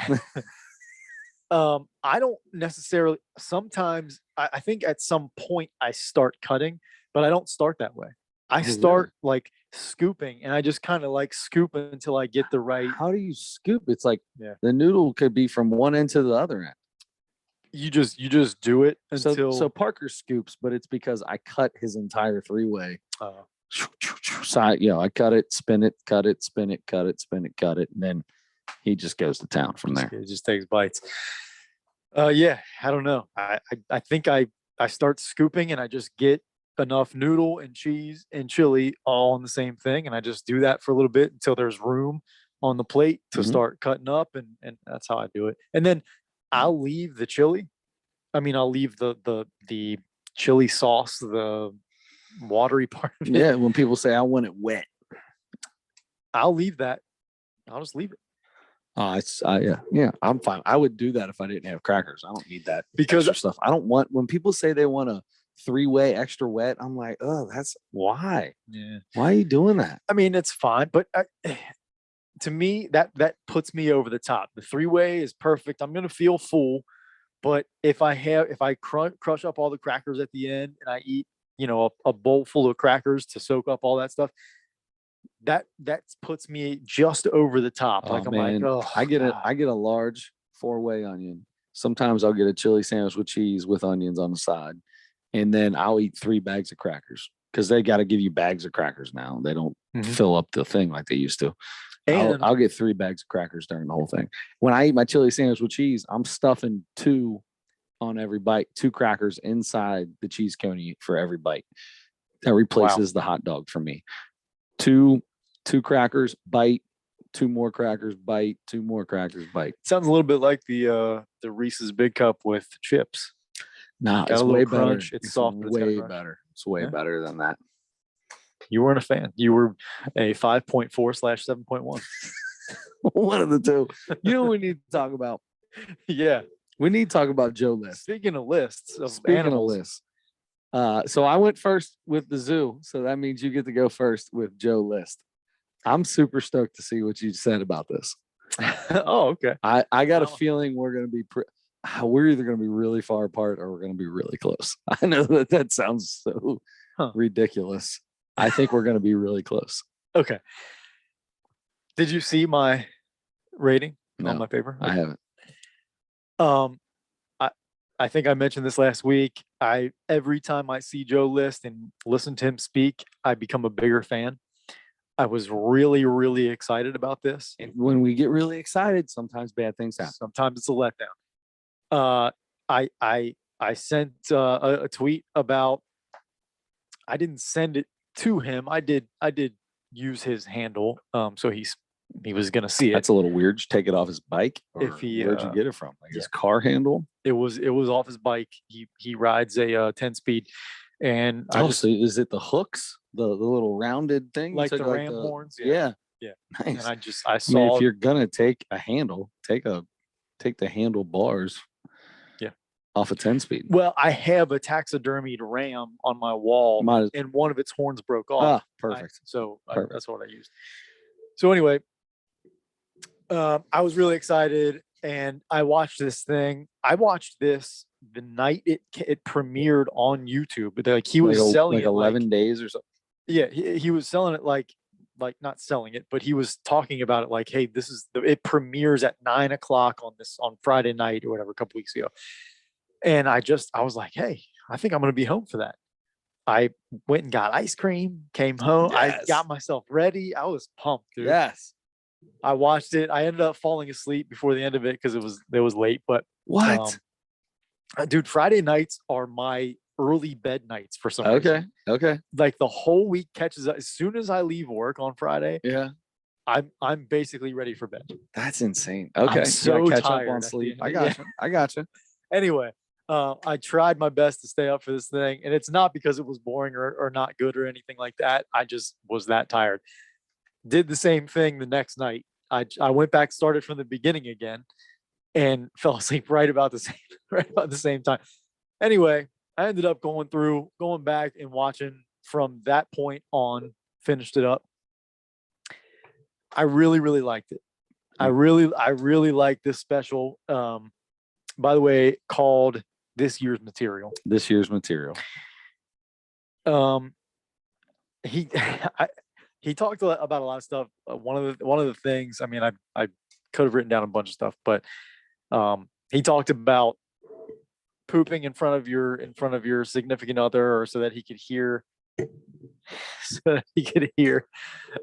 I don't necessarily, sometimes I think at some point I start cutting, but I don't start that way. I start like scooping, and I just kind of like scoop until I get the right. How do you scoop? It's like Yeah. the noodle could be from one end to the other end. You just do it until. So Parker scoops, but it's because I cut his entire 3-way. uh, Side, I cut it, spin it, cut it, spin it, cut it, spin it, cut it, and then he just goes to town from there. It just takes bites. Yeah, I don't know. I think I start scooping, and I just get enough noodle and cheese and chili all on the same thing, and I just do that for a little bit until there's room on the plate to start cutting up, and that's how I do it. And then I'll leave the chili. I mean, I'll leave the chili sauce, the watery part of it. Yeah, when people say I want it wet, I'll leave that. I'll just leave it. I'm fine. I would do that if I didn't have crackers. I don't need that Because extra stuff. I don't want, when people say they want a 3-way extra wet, I'm like, oh, that's why. yeah. Why are you doing that? I mean, it's fine, but to me, that puts me over the top. The 3-way is perfect. I'm gonna feel full, but if I crush up all the crackers at the end, and I eat, a bowl full of crackers to soak up all that stuff, that puts me just over the top. Oh, Like I'm man. like, oh, I get a large 4-way onion. Sometimes I'll get a chili sandwich with cheese with onions on the side, and then I'll eat 3 bags of crackers because they got to give you bags of crackers now. They don't fill up the thing like they used to. And I'll get 3 bags of crackers during the whole thing. When I eat my chili sandwich with cheese, I'm stuffing 2 on every bite, 2 crackers inside the cheese coney for every bite. That replaces the hot dog for me. 2 crackers, bite, 2 more crackers, bite, 2 more crackers, bite. sounds a little bit like the Reese's Big Cup with chips. Nah, Got it's a little way crunch, better. it's soft, but it's got a way crunch. better. It's way Yeah. better than that. You weren't a fan. You were a 5.4/7.1. One of the two. You know what we need to talk about? Yeah. We need to talk about Joe List. Speaking of lists of Speaking animals, of lists. So I went first with the zoo. So that means you get to go first with Joe List. I'm super stoked to see what you said about this. oh, okay. I got a Wow. feeling we're going to be we're either going to be really far apart or we're going to be really close. I know that sounds so ridiculous. I think we're going to be really close. Okay. Did you see my rating No, on my paper? I haven't. I think I mentioned this last week. Every time I see Joe List and listen to him speak, I become a bigger fan. I was really, really excited about this. And when we get really excited, sometimes bad things happen. Sometimes it's a letdown. I sent a tweet about. I didn't send it to him. I did use his handle. So he was gonna see it. That's a little weird. Just take it off his bike. Or If he, where'd you get it from? Like his car handle? It was off his bike. He rides a 10-speed, and I just so is it the hooks, the little rounded thing, like You the took, ram horns. Yeah. And Nice. I I saw. mean, if you're gonna take a handle, take the handle bars. Yeah. Off a 10-speed. Well, I have a taxidermied ram on my wall, Might as- and one of its horns broke off. perfect. Perfect. That's what I used. So anyway, I was really excited, and I watched this thing. I watched this the night it premiered on YouTube. But like he was selling like it 11 days or something. Yeah, he was selling it like not selling it, but he was talking about it like, hey, it premieres at 9:00 on Friday night or whatever, a couple weeks ago. And I was like, hey, I think I'm gonna be home for that. I went and got ice cream, came home. I got myself ready. I was pumped, dude. Yes. I watched it. I ended up falling asleep before the end of it because it was late. But What? dude, Friday nights are my early bed nights for some reason. Okay. Like the whole week catches up. As soon as I leave work on Friday, Yeah. I'm basically ready for bed. That's insane. Okay. so You gotta catch tired up on at the sleep. end. I got you. Anyway, I tried my best to stay up for this thing, and it's not because it was boring or not good or anything like that. I just was that tired. Did the same thing the next night. I went back, started from the beginning again, and fell asleep right about the same time. Anyway, I ended up going back and watching from that point on, finished it up. I really, really liked it. I really liked this special. By the way, called This Year's Material. This year's material. He talked about a lot of stuff. One of the things, I mean, I could have written down a bunch of stuff, but he talked about pooping in front of your significant other, or so that he could hear,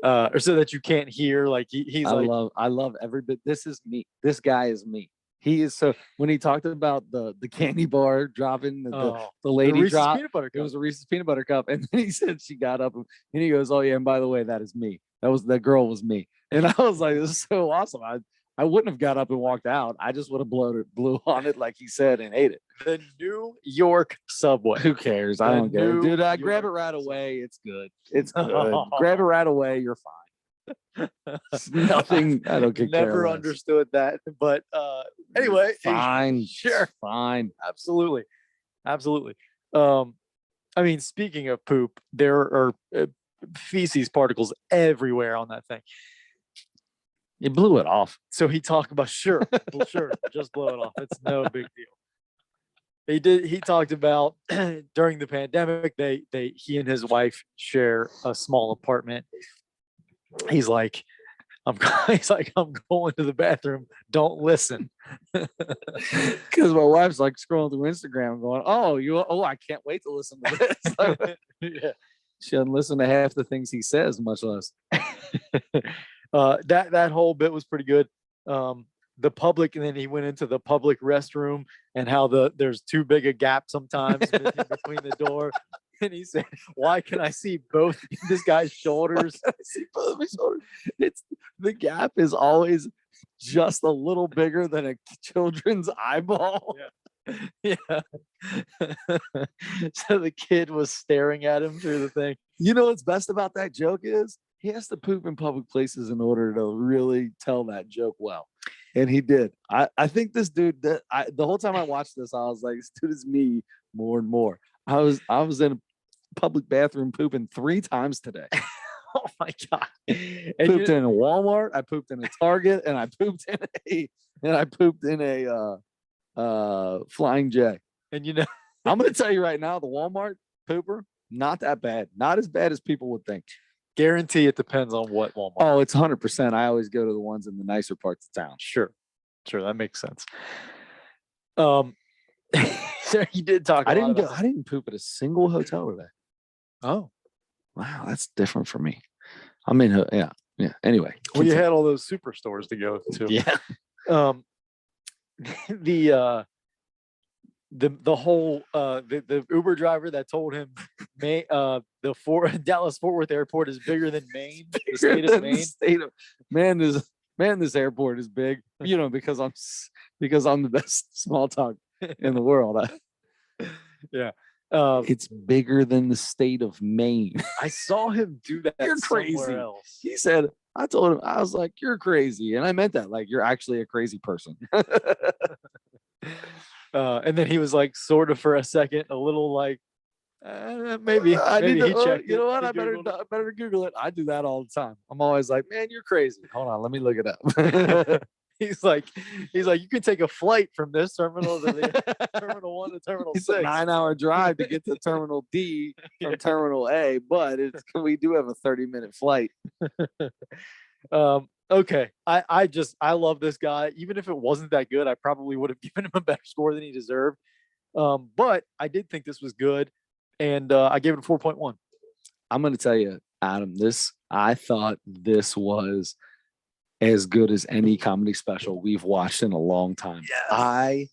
or so that you can't hear. Like he's I love every bit. This is me. This guy is me. He is so. When he talked about the candy bar dropping the lady Reese's drop, peanut butter it cup. was a Reese's peanut butter cup, and then he said she got up and he goes, "Oh yeah, and by the way, that is me. That girl was me." And I was like, "This is so awesome." I wouldn't have got up and walked out. I just would have blew on it like he said and ate it. The New York subway. Who cares? I don't care, dude. I grab it right away. It's good. It's good. Grab it right away. You're fine. It's nothing. I don't care. Never understood that, but anyway, fine. Sure, Fine. absolutely. I mean, speaking of poop, there are feces particles everywhere on that thing. You blew it off. So he talked about sure, just blow it off. It's no big deal. He talked about during the pandemic, he and his wife share a small apartment. He's like, I'm going to the bathroom. Don't listen. Because my wife's like scrolling through Instagram going, I can't wait to listen to this. Yeah. She doesn't listen to half the things he says, much less. That whole bit was pretty good. The public, and then he went into the public restroom and how there's too big a gap sometimes between the door. And he said, "Why can I see both this guy's shoulders?" I see both of my shoulders. The gap is always just a little bigger than a children's eyeball. Yeah. So the kid was staring at him through the thing. You know what's best about that joke is he has to poop in public places in order to really tell that joke well. And he did. I think this dude that the whole time I watched this, I was like, this dude is me more and more. I was in a public bathroom pooping 3 times today. Oh my God. And Pooped in a Walmart, I pooped in a Target, and I pooped in a Flying J. and you know, I'm gonna tell you right now, the Walmart pooper, not that bad. Not as bad as people would think. guarantee it depends on what Walmart. Oh, it's 100%. I always go to the ones in the nicer parts of town. Sure. That makes sense. So you did talk. I didn't poop at a single hotel today. Oh, Wow, that's different for me. I'm in yeah. Anyway. well, you continue. had all those superstores to go to. Yeah. The whole the Uber driver that told him Dallas Fort Worth airport is bigger than Maine, the state of Maine. This airport is big. You know, because I'm the best small talk in the world. Yeah. It's bigger than the state of Maine. I saw him do that. You're crazy. Somewhere else. He said, I told him, I was like, you're crazy. And I meant that. Like, you're actually a crazy person. And then he was like, sort of for a second, a little like, maybe. I maybe need to, he checked you know it, what? he I better Googled it. better Google it. I do that all the time. I'm always like, man, you're crazy. Hold on, let me look it up. He's like, you can take a flight from this terminal to the terminal 1 to terminal It's 6. a 9-hour drive to get to Terminal D from Terminal A, but we do have a 30-minute flight. Okay. I love this guy. Even if it wasn't that good, I probably would have given him a better score than he deserved. But I did think this was good, and I gave it a 4.1. I'm going to tell you, Adam, I thought this was as good as any comedy special we've watched in a long time. Yes. I'm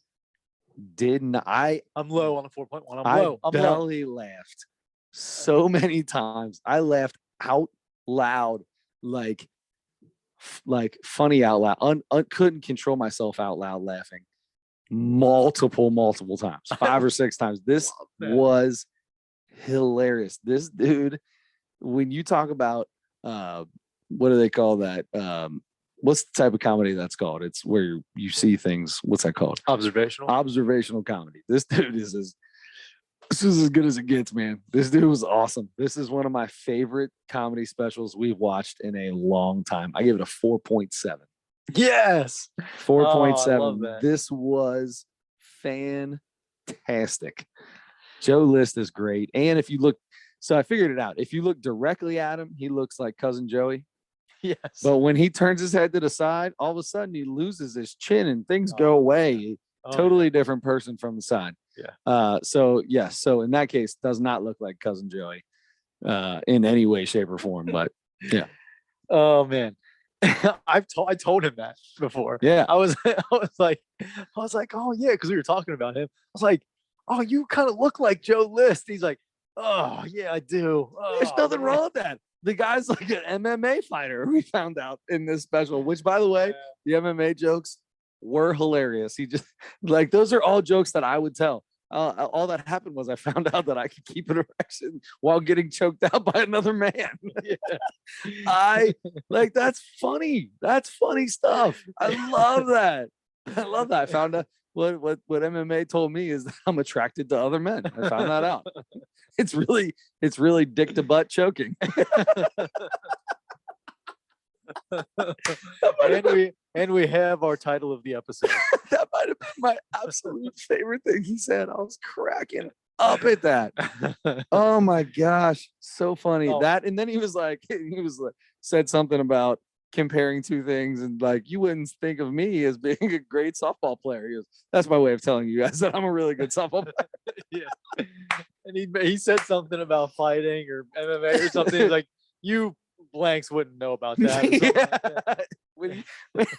low on a 4.1. I'm low. Belly laughed so many times. I laughed out loud, like funny out loud. Couldn't control myself out loud laughing multiple times, 5 or 6 times. This was hilarious. This dude, when you talk about what do they call that? What's the type of comedy that's called? It's where you see things. What's that called? Observational comedy. This dude is as good as it gets, man. This dude was awesome. This is one of my favorite comedy specials we've watched in a long time. I give it a 4.7. Yes. 4.7. This was fantastic. Joe List is great. And if you look, so I figured it out. If you look directly at him, he looks like Cousin Joey. Yes. But when he turns his head to the side, all of a sudden he loses his chin and things go away. Totally different person from the side. Yeah. So in that case, does not look like Cousin Joey in any way, shape, or form. But yeah. Oh man. I told him that before. Yeah. I was like, oh yeah, because we were talking about him. I was like, oh, you kind of look like Joe List. He's like, oh yeah, I do. Oh, There's nothing wrong with that. The guy's like an MMA fighter. We found out in this special, which by the way, the MMA jokes were hilarious. He just like, those are all jokes that I would tell. All that happened was I found out that I could keep an erection while getting choked out by another man. I like, that's funny. That's funny stuff. I love that. I found out what MMA told me is that I'm attracted to other men. I found that out. It's really dick to butt choking. and we have our title of the episode. That might have been my absolute favorite thing he said. I was cracking up at that. Oh my gosh, so funny. That, and then he said something about comparing two things, and like, you wouldn't think of me as being a great softball player. He goes, that's my way of telling you guys that I'm a really good softball player. Yeah. And he said something about fighting or MMA or something. He's like, you blanks wouldn't know about that. When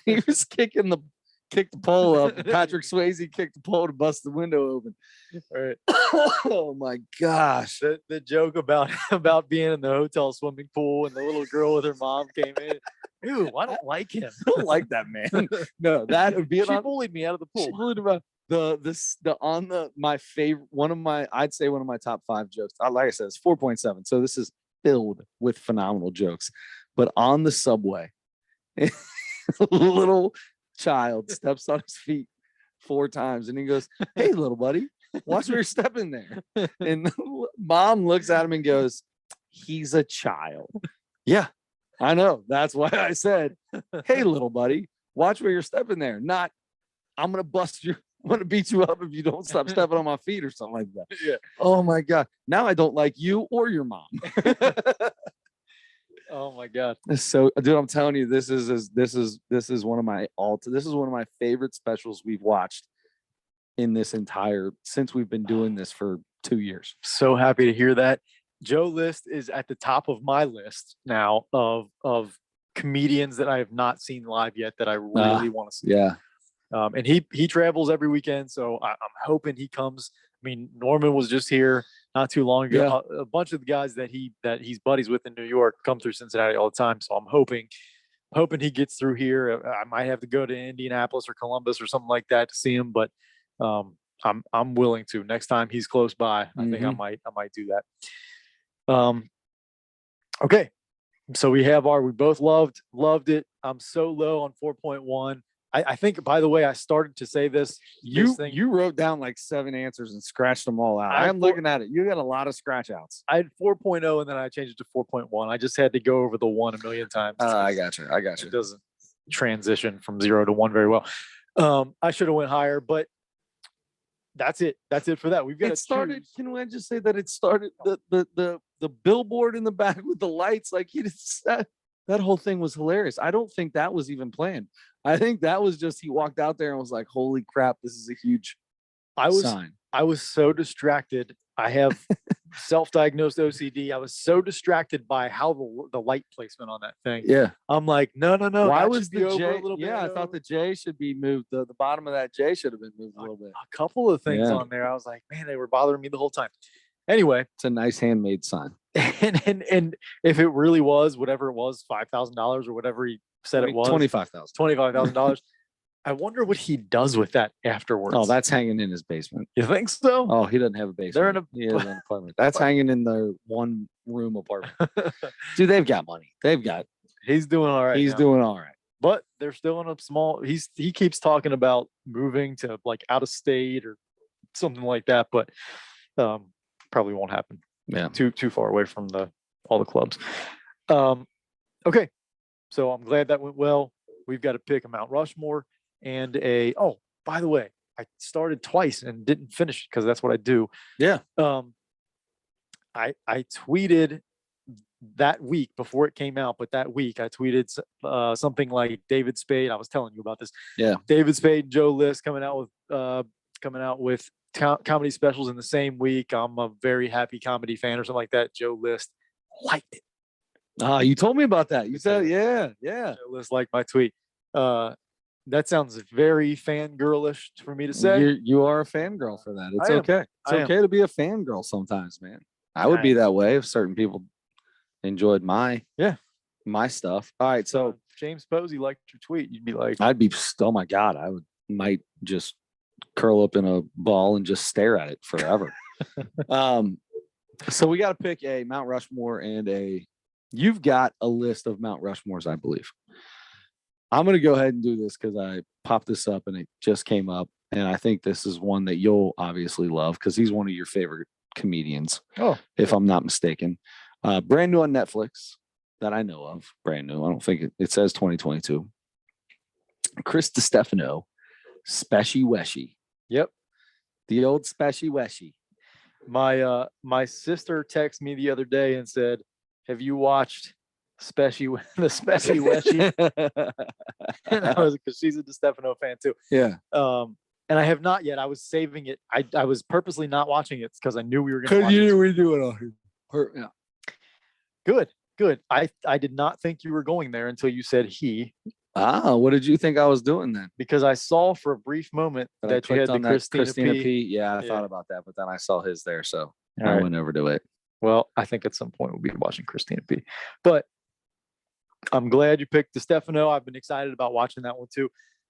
he was kicked the pole up, Patrick Swayze kicked the pole to bust the window open. Right. Oh my gosh. The joke about being in the hotel swimming pool and the little girl with her mom came in. Ew, I don't like him. I don't like that man. No, that would be She bullied me out of the pool. She bullied about my favorite, I'd say one of my top 5 jokes. Like I said, it's 4.7. So this is filled with phenomenal jokes. But on the subway, a little child steps on his feet 4 times and he goes, "Hey, little buddy, watch where you're stepping there." And mom looks at him and goes, "He's a child." Yeah, I know. That's why I said, "Hey, little buddy, watch where you're stepping there." Not, "I'm going to bust you. I'm going to beat you up if you don't stop stepping on my feet," or something like that. Yeah. Oh my God. Now I don't like you or your mom. Oh my God. So, dude, I'm telling you, this is one of my favorite specials we've watched in this since we've been doing this for 2 years. So happy to hear that. Joe List is at the top of my list now of comedians that I have not seen live yet that I really want to see. Yeah. And he travels every weekend, so I'm hoping he comes. I mean, Norman was just here not too long ago. A bunch of the guys that he's buddies with in New York come through Cincinnati all the time. So I'm hoping he gets through here. I might have to go to Indianapolis or Columbus or something like that to see him, but I'm willing to. Next time he's close by, I think I might do that. Okay. So we both loved it. I'm so low on 4.1. I think, by the way, I started to say this. You wrote down like 7 answers and scratched them all out. I'm looking at it. You got a lot of scratch outs. I had 4.0 and then I changed it to 4.1. I just had to go over the 1 a million times. I got you. It doesn't transition from 0 to 1 very well. I should have went higher, but that's it. That's it for that. We've got it started. Can I just say that it started the billboard in the back with the lights? Like that whole thing was hilarious. I don't think that was even planned. I think that was just he walked out there and was like, "Holy crap, this is a huge sign." I was so distracted. I have self-diagnosed OCD. I was so distracted by how the light placement on that thing. Yeah. I'm like, no. Why was the over J? a little bit? Yeah, I thought the J should be moved. The bottom of that J should have been moved a little bit. A couple of things on there. I was like, man, they were bothering me the whole time. Anyway, it's a nice handmade sign. And if it really was whatever it was, $5,000 or whatever he said it was, $25,000. I wonder what he does with that afterwards. Oh, that's hanging in his basement. You think so? Oh, he doesn't have a basement. They're in he has an apartment. That's hanging in their 1-room apartment. Dude, they've got money. He's doing all right. He's doing all right. But they're still in a small. He keeps talking about moving to like out of state or something like that, but probably won't happen. Yeah, too far away from all the clubs. Okay, so I'm glad that went well. We've got to pick a Mount Rushmore and by the way, I started twice and didn't finish because that's what I do. Yeah. I tweeted that week before it came out, but that week I tweeted something like David Spade. I was telling you about this. Yeah. David Spade and Joe List coming out with comedy specials in the same week. I'm a very happy comedy fan or something like that. Joe List liked it. You told me about that. You said, yeah. Joe List liked my tweet. That sounds very fangirlish for me to say. You are a fangirl for that. It's okay. It's okay to be a fangirl sometimes, man. I would be that way if certain people enjoyed my stuff. All right, so James Posey liked your tweet. You'd be like, I'd be, oh my God, might just curl up in a ball and just stare at it forever. So we got to pick a Mount Rushmore and you've got a list of Mount Rushmores, I believe. I'm going to go ahead and do this because I popped this up and it just came up. And I think this is one that you'll obviously love because he's one of your favorite comedians. Oh, if I'm not mistaken. Brand new on Netflix that I know of. Brand new. I don't think it says 2022. Chris DiStefano, Speshy Weshy. Yep. The old Speshy Weshy. My sister texted me the other day and said, "Have you watched the Speshy Weshy?" And I was, because she's a DiStefano fan too. Yeah. And I have not yet. I was saving it. I was purposely not watching it because I knew we were going to watch it. We do it on here. Yeah. Good. I did not think you were going there until you said he. What did you think I was doing then? Because I saw for a brief moment that you had the Christina P. Yeah, I thought about that, but then I saw his there, so All I right. went over to it. Well, I think at some point we'll be watching Christina P. But I'm glad you picked DiStefano. I've been excited about watching that one too.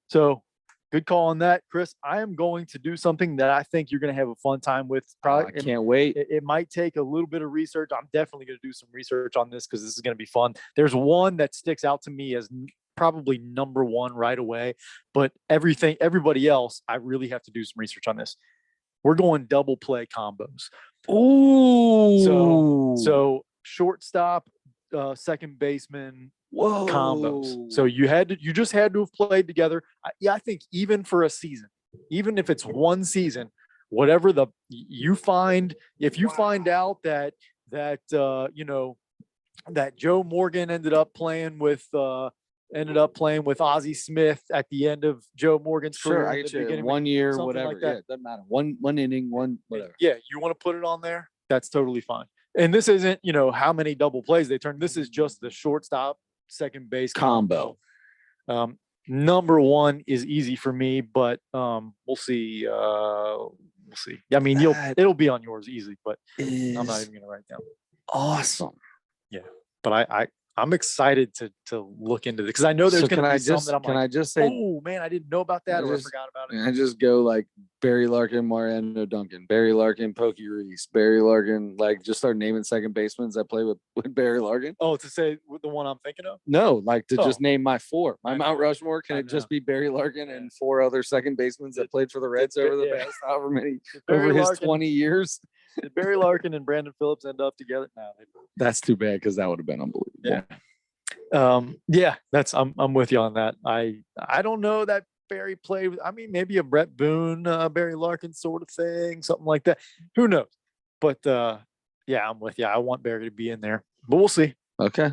So Good call on that, Chris. I am going to do something that I think you're going to have a fun time with. I Probably, can't wait. it might take a little bit of research. I'm definitely going to do some research on this because this is going to be fun. There's one that sticks out to me as probably number one right away, but everybody else, I really have to do some research on this. We're going double play combos. Ooh. So shortstop, second baseman, whoa. combos. So you just had to have played together. I think even for a season, even if it's one season, whatever you find, if you find out that Joe Morgan ended up playing with Ozzie Smith at the end of Joe Morgan's career. Sure, I at get the you. beginning, 1 year, something whatever. like that. Yeah, it doesn't matter. One inning, one whatever. Yeah, you want to put it on there? That's totally fine. And this isn't, how many double plays they turn. This is just the shortstop, second base Combo. Number one is easy for me, but we'll see. We'll see. I mean, it'll be on yours easily, but I'm not even gonna write down. Awesome. Yeah, but I'm excited to look into this because I know there's gonna be some that I'm can like, I just say, oh man, I didn't know about that, or I just- forgot about it. and I just go like Barry Larkin, Mariano Duncan, Barry Larkin, Pokey Reese, Barry Larkin, like just start naming second basemen that play with Barry Larkin. Oh, to say the one I'm thinking of? No, like to just Oh. name my four. My I Mount know. Rushmore, can I it just know. be Barry Larkin Yeah. and four other second basemen that played for the Reds over the Yeah. past however many, Barry over his Larkin- 20 years? Did Barry Larkin and Brandon Phillips end up together? No, they didn't. That's too bad because that would have been unbelievable. Yeah. I'm with you on that. I don't know that Barry played with, I mean, maybe a Brett Boone, Barry Larkin sort of thing, something like that. Who knows? But yeah, I'm with you. I want Barry to be in there, but we'll see. Okay.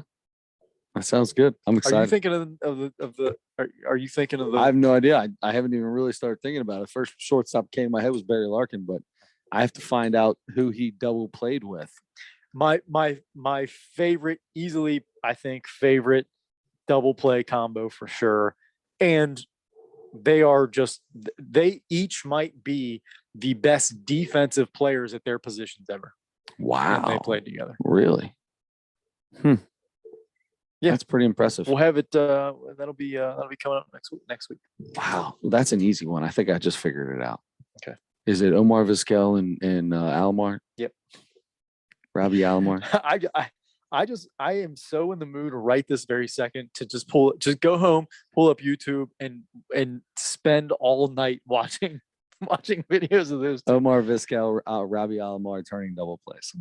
That sounds good. I'm Are excited. you thinking of the are you thinking of the I have no idea. I haven't even really started thinking about it. First shortstop came in my head was Barry Larkin, but I have to find out who he double played with. my favorite, easily, I think, favorite double play combo for sure. And they each might be the best defensive players at their positions ever Wow. when they played together. Really? Yeah. That's pretty impressive. We'll have it. That'll be coming up next week. Wow. That's an easy one. I think I just figured it out. Okay. Is it Omar Vizquel and Alomar? Yep. Robbie Alomar. I am so in the mood right this very second to just go home, pull up YouTube and spend all night watching videos of those two. Omar Vizquel, Robbie Alomar turning double plays.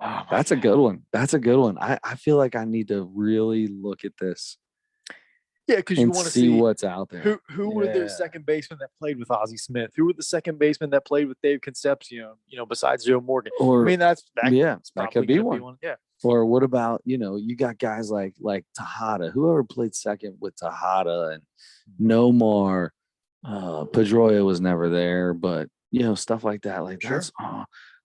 Oh, That's a good one. That's a good one. I feel like I need to really look at this yeah, because you and want to see what's out there. who were their Yeah. second basemen that played with Ozzie Smith? Who were the second basemen that played with Dave Concepcion? Besides Joe Morgan. Or I mean, that's that probably could be gonna one. Yeah. Or what about, you got guys like Tejada, whoever played second with Tejada and Nomar, Pedroia was never there, but stuff like that. Like Sure. that's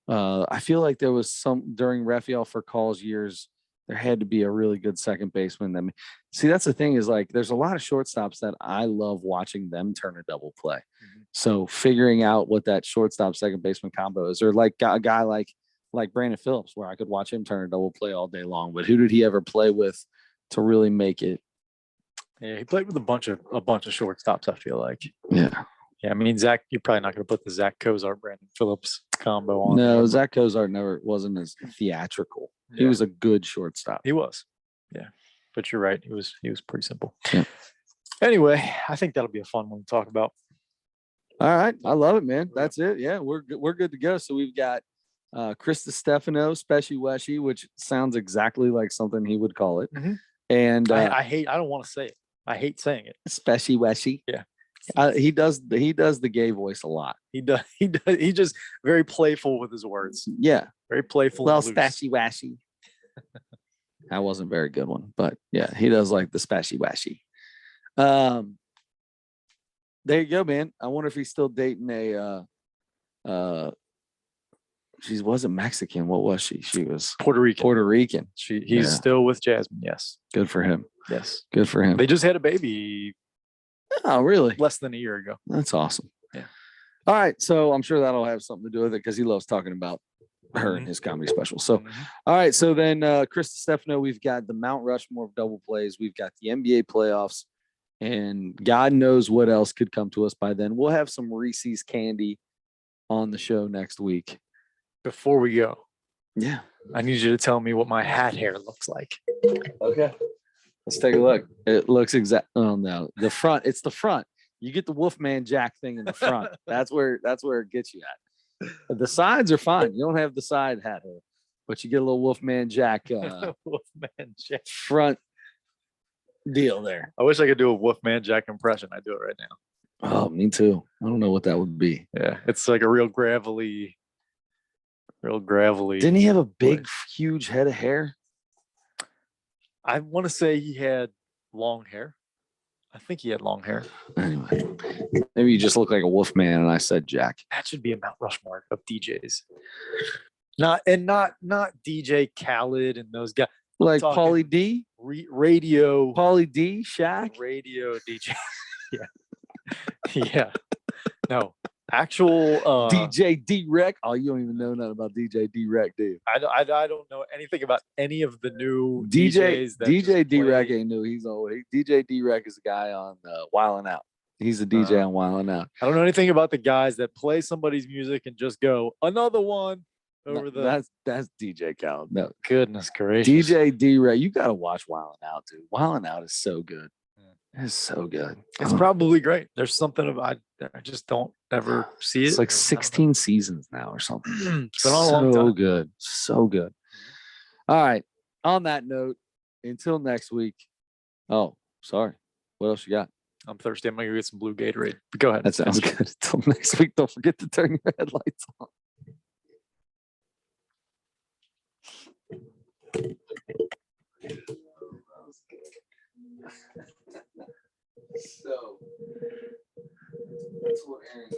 I feel like there was some during Rafael Furcal's years, there had to be a really good second baseman. See, that's the thing is like there's a lot of shortstops that I love watching them turn a double play. Mhm. So figuring out what that shortstop second baseman combo is, or like a guy like Brandon Phillips, where I could watch him turn a double play all day long. But who did he ever play with to really make it? Yeah, he played with a bunch of shortstops, I feel like. Yeah. Yeah, I mean, Zach, you're probably not going to put the Zach Kozar, Brandon Phillips combo on. No, there. Zach Kozar never wasn't as theatrical. He Yeah. was a good shortstop. He was. Yeah. But you're right. He was pretty simple. Yeah. Anyway, I think that'll be a fun one to talk about. All right. I love it, man. That's it. Yeah, we're good to go. So we've got Chris Stefano, Speshy Weshy, which sounds exactly like something he would call it. Mhm. And I don't want to say it. I hate saying it. Speshy Weshy. Yeah. He does the gay voice a lot. He does. He's just very playful with his words. Yeah. Very playful. Well, and loose. spashy washy. That wasn't a very good one, but yeah, he does like the spashy washy. There you go, man. I wonder if he's still dating she wasn't Mexican. What was she? She was Puerto Rican. Puerto Rican. He's Yeah. still with Jasmine. Yes. Good for him. Yes. Good for him. They just had a baby Oh, really? less than a year ago. That's awesome. Yeah. All right. So I'm sure that'll have something to do with it because he loves talking about her and Mhm. his comedy special. So, Mhm. all right. So then, Chris Stefano, we've got the Mount Rushmore of double plays. We've got the NBA playoffs. and God knows what else could come to us by then. We'll have some Reese's candy on the show next week. Before we go, Yeah. I need you to tell me what my hat hair looks like. Okay. Let's take a look. It looks exact. Oh no, the front. It's the front. You get the Wolfman Jack thing in the front. That's where it gets you at. The sides are fine. You don't have the side hat hair, but you get a little Wolfman Jack Wolfman Jack. front deal there. I wish I could do a Wolfman Jack impression. I do it right now. Oh, me too. I don't know what that would be. Yeah, it's like a real gravelly. Didn't he have a big, huge head of hair? I want to say he had long hair. I think he had long hair. Anyway, maybe you just look like a wolf man, and I said Jack. That should be a Mount Rushmore of DJs. Not DJ Khaled and those guys. Like talking Pauly D, Radio Pauly D, Shaq. radio DJ. Yeah. Yeah. No. Actual DJ D-Rec. Oh, you don't even know nothing about DJ D-Rec, do you? I don't know anything about any of the new DJ DJs that DJ D-Rec play. ain't new. He's old. DJ D-Rec is a guy on Wildin' Out. He's a DJ on Wildin' Out. I don't know anything about the guys that play somebody's music and just go another one over the. That's DJ Khaled. No, Goodness gracious. DJ D-Rec. You got to watch Wildin' Out, dude. Wildin' Out is so good. It's so good. It's probably great. There's something about I just don't ever see it. It's like 16 seasons now or something. It's been on a long So time. good. So good. All right. On that note, until next week. Oh, sorry. What else you got? I'm thirsty. I'm gonna go get some blue Gatorade. But go ahead. That sounds good. Until next week, don't forget to turn your headlights on. So that's what Aaron